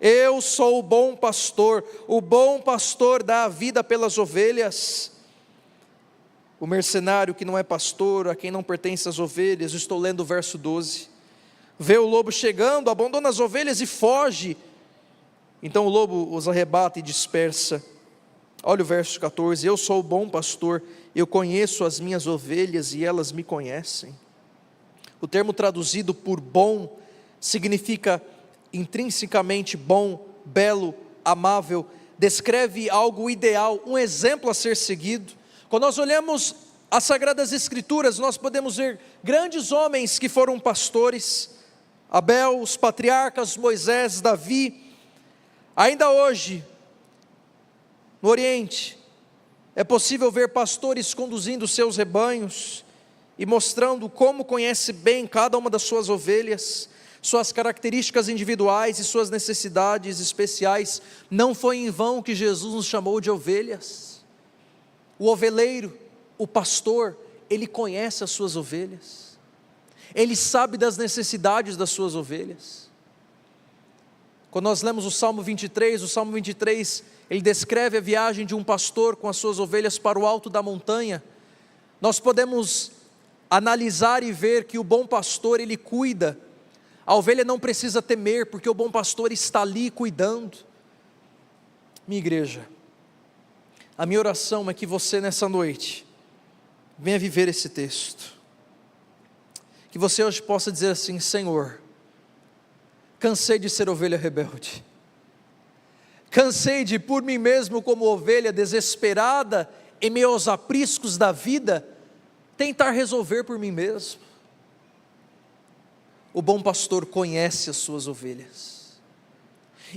Eu sou o bom pastor dá a vida pelas ovelhas. O mercenário que não é pastor, a quem não pertence as ovelhas, estou lendo o verso 12, vê o lobo chegando, abandona as ovelhas e foge, então o lobo os arrebata e dispersa. Olha o verso 14, eu sou o bom pastor, eu conheço as minhas ovelhas e elas me conhecem. O termo traduzido por bom significa intrinsecamente bom, belo, amável, descreve algo ideal, um exemplo a ser seguido. Quando nós olhamos as Sagradas Escrituras, nós podemos ver grandes homens que foram pastores, Abel, os patriarcas, Moisés, Davi. Ainda hoje, no Oriente, é possível ver pastores conduzindo seus rebanhos e mostrando como conhece bem cada uma das suas ovelhas, suas características individuais e suas necessidades especiais. Não foi em vão que Jesus nos chamou de ovelhas. O oveleiro, o pastor, ele conhece as suas ovelhas, ele sabe das necessidades das suas ovelhas. Quando nós lemos o Salmo 23, ele descreve a viagem de um pastor com as suas ovelhas para o alto da montanha. Nós podemos analisar e ver que o bom pastor, ele cuida A ovelha não precisa temer, porque o bom pastor está ali cuidando. Minha igreja, a minha oração é que você nessa noite venha viver esse texto. Que você hoje possa dizer assim: Senhor, cansei de ser ovelha rebelde. Cansei de, por mim mesmo, como ovelha desesperada, em meio aos apriscos da vida, tentar resolver por mim mesmo. O bom pastor conhece as suas ovelhas.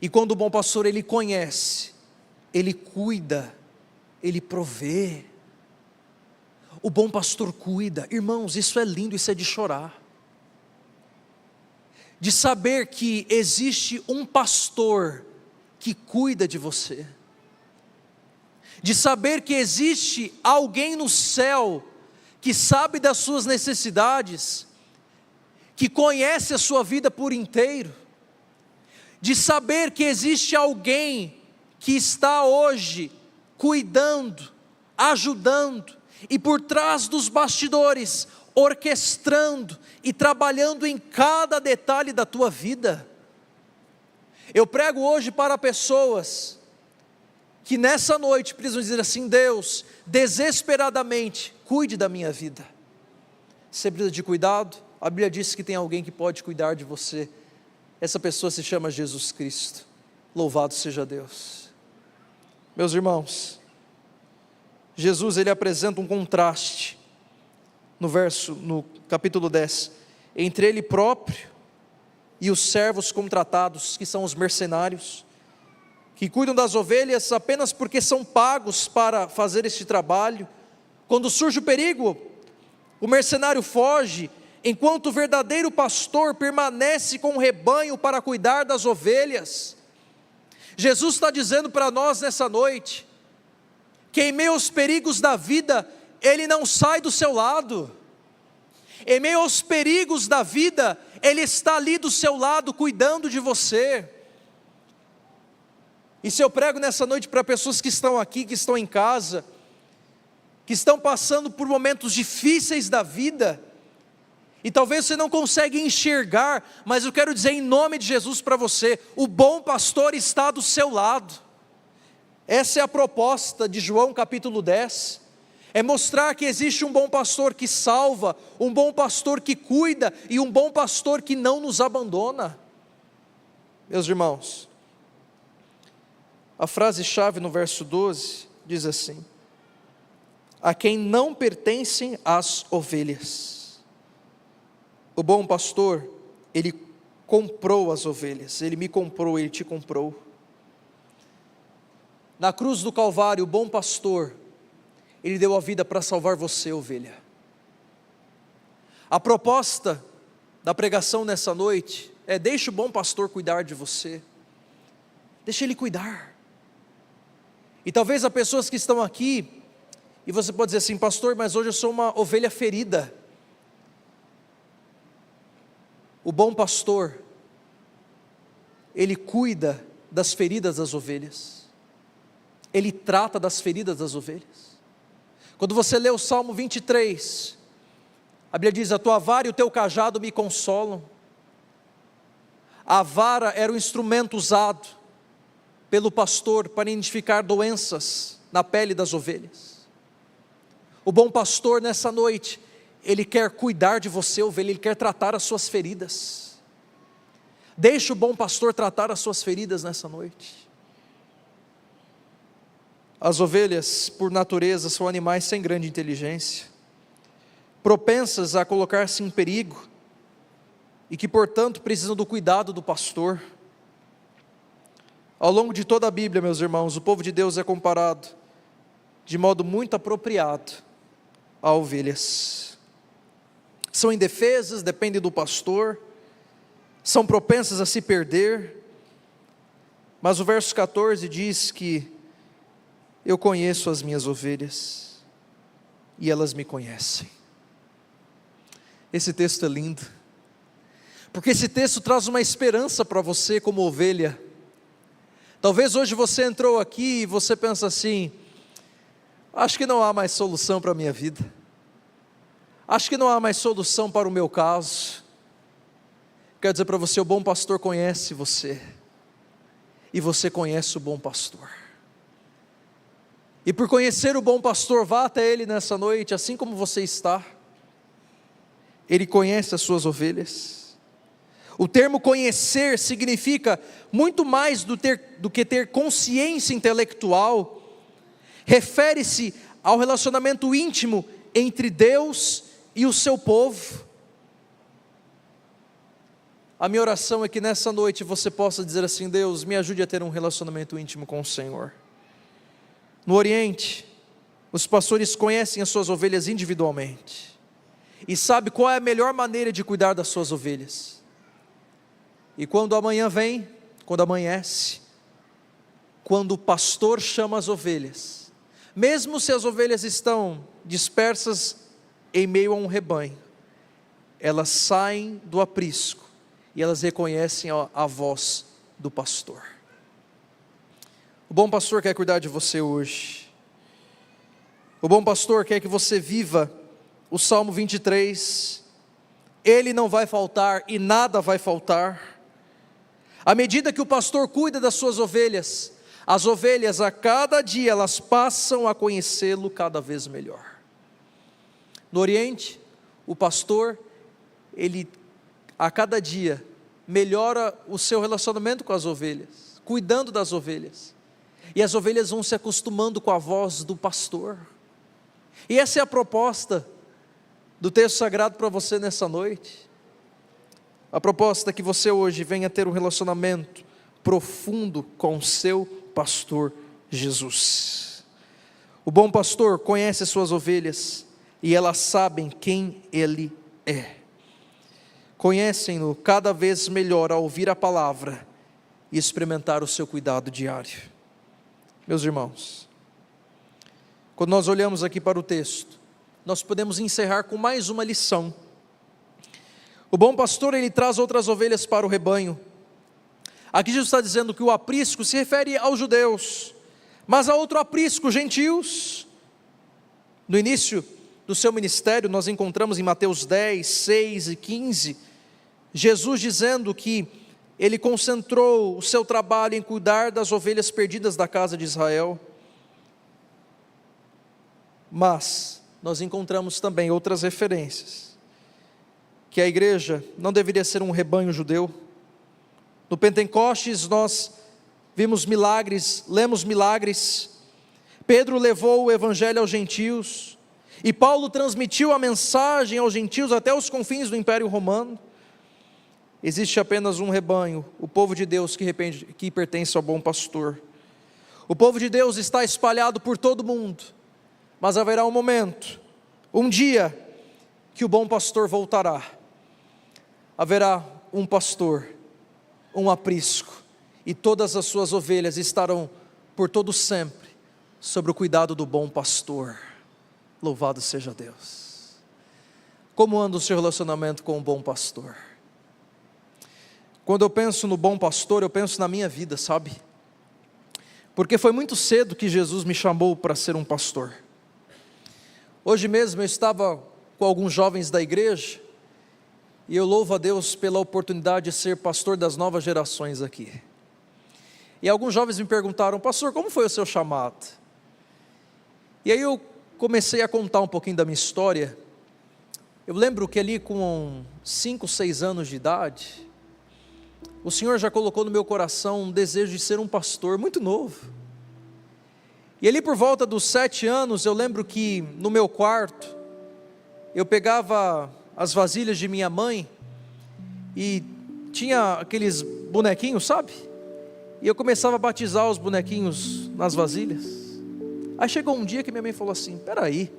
E quando o bom pastor ele conhece, ele cuida, ele provê. O bom pastor cuida. Irmãos, isso é lindo, isso é de chorar. De saber que existe um pastor que cuida de você. De saber que existe alguém no céu que sabe das suas necessidades, que conhece a sua vida por inteiro. De saber que existe alguém que está hoje cuidando, ajudando, e por trás dos bastidores, orquestrando e trabalhando em cada detalhe da tua vida. Eu prego hoje para pessoas que nessa noite precisam dizer assim: Deus, desesperadamente, cuide da minha vida. Você precisa de cuidado? A Bíblia diz que tem alguém que pode cuidar de você. Essa pessoa se chama Jesus Cristo. Louvado seja Deus. Meus irmãos, Jesus ele apresenta um contraste no capítulo 10, entre ele próprio e os servos contratados, que são os mercenários, que cuidam das ovelhas apenas porque são pagos para fazer este trabalho. Quando surge o perigo, o mercenário foge, enquanto o verdadeiro pastor permanece com o rebanho para cuidar das ovelhas. Jesus está dizendo para nós nessa noite, que em meio aos perigos da vida, Ele não sai do seu lado. Em meio aos perigos da vida, Ele está ali do seu lado, cuidando de você. E se eu prego nessa noite para pessoas que estão aqui, que estão em casa, que estão passando por momentos difíceis da vida, e talvez você não consiga enxergar, mas eu quero dizer em nome de Jesus para você: o bom pastor está do seu lado. Essa é a proposta de João capítulo 10, é mostrar que existe um bom pastor que salva, um bom pastor que cuida, e um bom pastor que não nos abandona. Meus irmãos, a frase-chave no verso 12 diz assim: a quem não pertencem as ovelhas. O bom pastor, ele comprou as ovelhas, ele me comprou, ele te comprou. Na cruz do Calvário, o bom pastor, ele deu a vida para salvar você, ovelha. A proposta da pregação nessa noite é: deixe o bom pastor cuidar de você, deixe ele cuidar. E talvez há pessoas que estão aqui, e você pode dizer assim: pastor, mas hoje eu sou uma ovelha ferida. O bom pastor, ele cuida das feridas das ovelhas, ele trata das feridas das ovelhas. Quando você lê o Salmo 23, a Bíblia diz: a tua vara e o teu cajado me consolam. A vara era o instrumento usado pelo pastor para identificar doenças na pele das ovelhas. O bom pastor nessa noite, ele quer cuidar de você, ovelha, ele quer tratar as suas feridas. Deixe o bom pastor tratar as suas feridas nessa noite. As ovelhas, por natureza, são animais sem grande inteligência, propensas a colocar-se em perigo, e que, portanto, precisam do cuidado do pastor. Ao longo de toda a Bíblia, meus irmãos, o povo de Deus é comparado, de modo muito apropriado, a ovelhas. São indefesas, dependem do pastor, são propensas a se perder, mas o verso 14 diz que: eu conheço as minhas ovelhas, e elas me conhecem. Esse texto é lindo, porque esse texto traz uma esperança para você como ovelha. Talvez hoje você entrou aqui e você pensa assim: acho que não há mais solução para a minha vida, acho que não há mais solução para o meu caso. quero dizer para você, o bom pastor conhece você, e você conhece o bom pastor. E por conhecer o bom pastor, vá até ele nessa noite, assim como você está. Ele conhece as suas ovelhas. O termo conhecer significa muito mais do que ter consciência intelectual. Refere-se ao relacionamento íntimo entre Deus e o seu povo. A minha oração é que nessa noite você possa dizer assim: Deus, me ajude a ter um relacionamento íntimo com o Senhor. No Oriente, os pastores conhecem as suas ovelhas individualmente e sabem qual é a melhor maneira de cuidar das suas ovelhas. E quando amanhã vem, quando amanhece, quando o pastor chama as ovelhas, mesmo se as ovelhas estão dispersas em meio a um rebanho, elas saem do aprisco e elas reconhecem a voz do pastor. O bom pastor quer cuidar de você hoje. O bom pastor quer que você viva o Salmo 23. Ele não vai faltar e nada vai faltar. À medida que o pastor cuida das suas ovelhas, as ovelhas a cada dia elas passam a conhecê-lo cada vez melhor. No Oriente, o pastor, ele a cada dia melhora o seu relacionamento com as ovelhas, cuidando das ovelhas. E as ovelhas vão se acostumando com a voz do pastor. E essa é a proposta do texto sagrado para você nessa noite. A proposta é que você hoje venha ter um relacionamento profundo com o seu pastor Jesus. O bom pastor conhece as suas ovelhas e elas sabem quem ele é. Conhecem-no cada vez melhor ao ouvir a palavra e experimentar o seu cuidado diário. Meus irmãos, quando nós olhamos aqui para o texto, nós podemos encerrar com mais uma lição. O bom pastor, ele traz outras ovelhas para o rebanho. Aqui Jesus está dizendo que o aprisco se refere aos judeus, mas há outro aprisco, gentios. No início do seu ministério, nós encontramos em Mateus 10, 6 e 15, Jesus dizendo que ele concentrou o seu trabalho em cuidar das ovelhas perdidas da casa de Israel. Mas nós encontramos também outras referências, que a igreja não deveria ser um rebanho judeu. No Pentecostes nós vimos milagres, lemos milagres. Pedro levou o evangelho aos gentios, e Paulo transmitiu a mensagem aos gentios até os confins do Império Romano. Existe apenas um rebanho, o povo de Deus que pertence ao bom pastor. O povo de Deus está espalhado por todo o mundo, mas haverá um momento, um dia, que o bom pastor voltará. Haverá um pastor, um aprisco, e todas as suas ovelhas estarão por todo sempre sob o cuidado do bom pastor. Louvado seja Deus. Como anda o seu relacionamento com o bom pastor? Quando eu penso no bom pastor, eu penso na minha vida, sabe? Porque foi muito cedo que Jesus me chamou para ser um pastor. Hoje mesmo eu estava com alguns jovens da igreja, e eu louvo a Deus pela oportunidade de ser pastor das novas gerações aqui. E alguns jovens me perguntaram: pastor, como foi o seu chamado? E aí eu comecei a contar um pouquinho da minha história. Eu lembro que ali com 5, 6 anos de idade, o Senhor já colocou no meu coração um desejo de ser um pastor muito novo. E ali por volta dos 7 anos, eu lembro que no meu quarto, eu pegava as vasilhas de minha mãe, e tinha aqueles bonequinhos, sabe? E eu começava a batizar os bonequinhos nas vasilhas. Aí chegou um dia que minha mãe falou assim: peraí,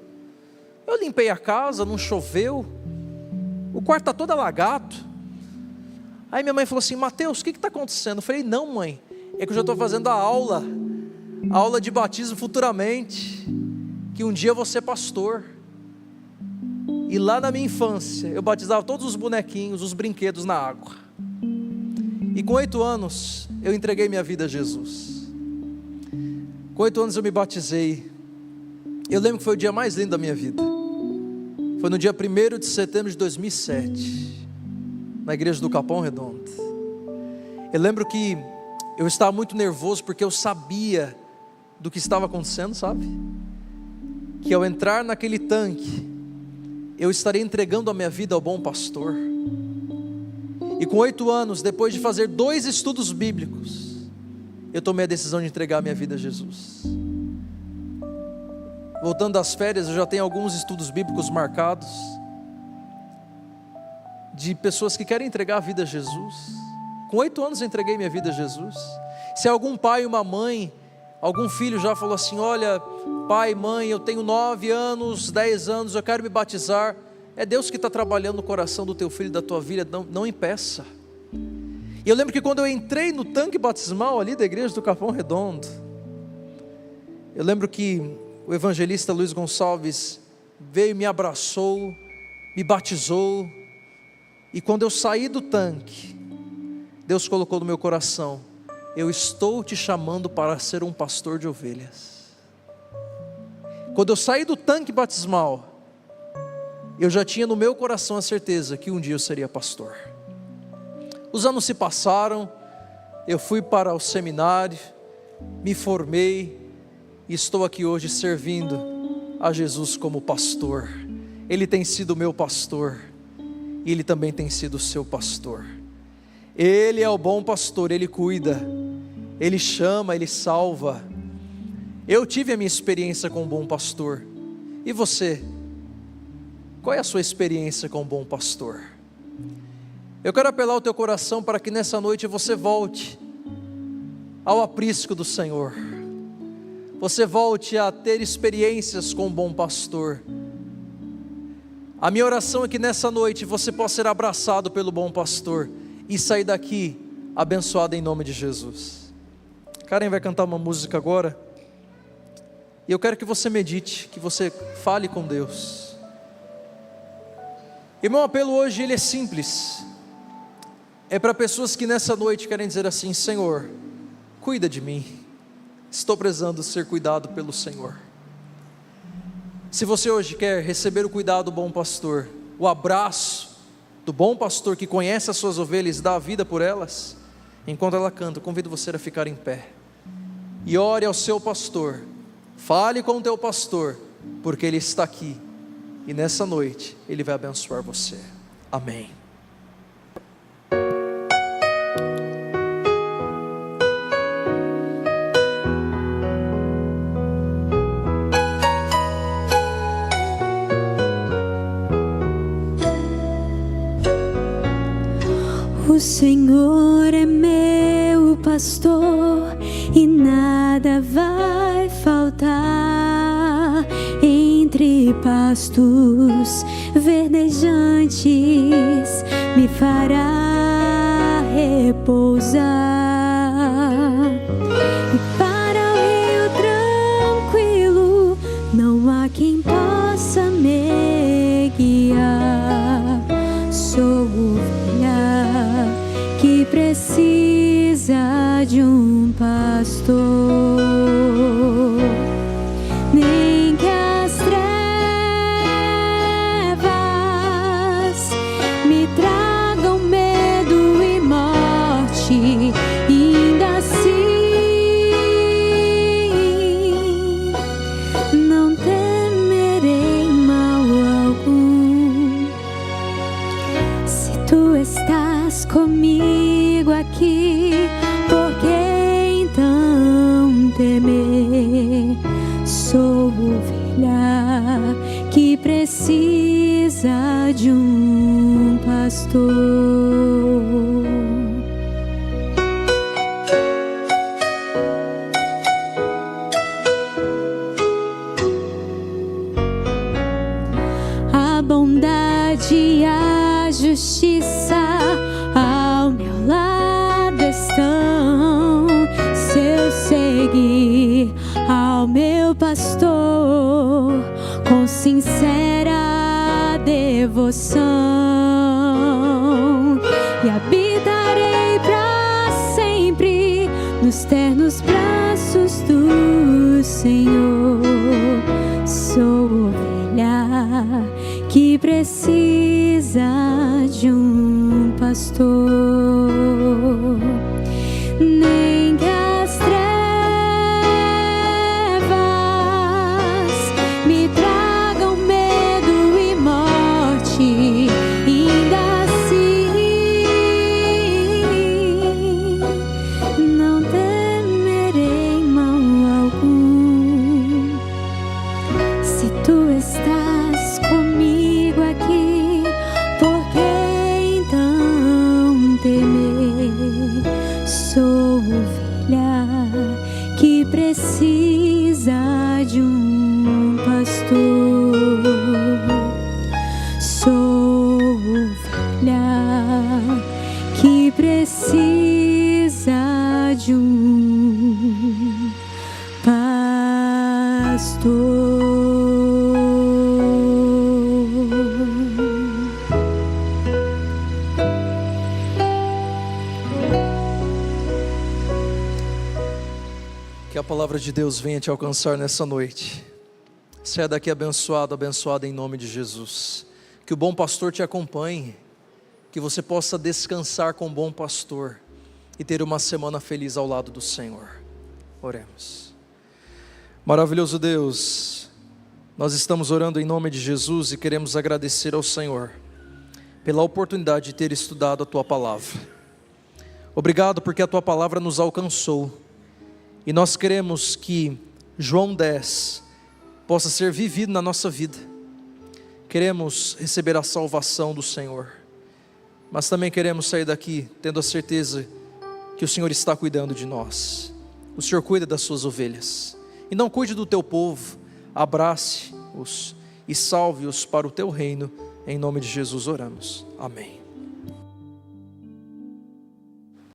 eu limpei a casa, não choveu, o quarto está todo alagado. Aí minha mãe falou assim: Mateus, o que está acontecendo? Eu falei: não, mãe, é que eu já estou fazendo a aula de batismo futuramente, que um dia eu vou ser pastor. E lá na minha infância, eu batizava todos os bonequinhos, os brinquedos na água. E com 8 anos, eu entreguei minha vida a Jesus. Com 8 anos eu me batizei. Eu lembro que foi o dia mais lindo da minha vida. Foi no dia 1º de setembro de 2007. na igreja do Capão Redondo. Eu lembro que eu estava muito nervoso porque eu sabia do que estava acontecendo, sabe? Que ao entrar naquele tanque, eu estaria entregando a minha vida ao bom pastor. E com 8 anos, depois de fazer 2 estudos bíblicos, eu tomei a decisão de entregar a minha vida a Jesus. Voltando das férias, eu já tenho alguns estudos bíblicos marcados, de pessoas que querem entregar a vida a Jesus. Com 8 anos eu entreguei minha vida a Jesus. Se algum pai, uma mãe, algum filho já falou assim: olha, pai, mãe, eu tenho 9 anos, 10 anos, eu quero me batizar. É Deus que está trabalhando no coração do teu filho, da tua filha, não impeça. E eu lembro que quando eu entrei no tanque batismal ali da igreja do Capão Redondo, eu lembro que o evangelista Luiz Gonçalves veio, me abraçou, me batizou. E quando eu saí do tanque, Deus colocou no meu coração: eu estou te chamando para ser um pastor de ovelhas. Quando eu saí do tanque batismal, eu já tinha no meu coração a certeza que um dia eu seria pastor. Os anos se passaram, eu fui para o seminário, me formei e estou aqui hoje servindo a Jesus como pastor. Ele tem sido o meu pastor e Ele também tem sido o seu pastor. Ele é o bom pastor, Ele cuida, Ele chama, Ele salva. Eu tive a minha experiência com o bom pastor. E você? Qual é a sua experiência com o bom pastor? Eu quero apelar ao teu coração para que nessa noite você volte ao aprisco do Senhor. Você volte a ter experiências com o bom pastor. A minha oração é que nessa noite você possa ser abraçado pelo bom pastor e sair daqui abençoado em nome de Jesus. Karen vai cantar uma música agora, e eu quero que você medite, que você fale com Deus. E meu apelo hoje, ele é simples. É para pessoas que nessa noite querem dizer assim: Senhor, cuida de mim, estou precisando ser cuidado pelo Senhor. Se você hoje quer receber o cuidado do bom pastor, o abraço do bom pastor que conhece as suas ovelhas e dá a vida por elas, enquanto ela canta, eu convido você a ficar em pé e ore ao seu pastor. Fale com o teu pastor, porque ele está aqui e nessa noite ele vai abençoar você. Amém.
O Senhor é meu pastor e nada vai faltar. Entre pastos verdejantes me fará repousar, e para o rio tranquilo não há quem possa me guiar. Sou ovelha que precisa de um pastor, nem que as trevas me tragam medo e morte, ainda assim não temerei mal algum. Se tu estás comigo aqui, por que então temer? Sou ovelha que precisa de um pastor. A bondade e a justiça ao meu lado estão. Se eu seguir ao meu pastor com sincera devoção, e habitarei para sempre nos ternos braços do Senhor. Sou ovelha que precisa precisa de um pastor, nem que as trevas me tragam medo e morte, ainda assim não temerei mal algum, se tu estás comigo aqui, porque então temer? Sou ovelha que precisa de um pastor, sou ovelha que precisa de um pastor.
Que a palavra de Deus venha te alcançar nessa noite. Saia daqui abençoado, abençoada em nome de Jesus. Que o bom pastor te acompanhe, que você possa descansar com o bom pastor e ter uma semana feliz ao lado do Senhor. Oremos. Maravilhoso Deus, nós estamos orando em nome de Jesus e queremos agradecer ao Senhor pela oportunidade de ter estudado a Tua palavra. Obrigado porque a Tua palavra nos alcançou. E nós queremos que João 10 possa ser vivido na nossa vida. Queremos receber a salvação do Senhor, mas também queremos sair daqui tendo a certeza que o Senhor está cuidando de nós. O Senhor cuida das suas ovelhas, e não cuide do teu povo, abrace-os e salve-os para o teu reino. Em nome de Jesus oramos, amém.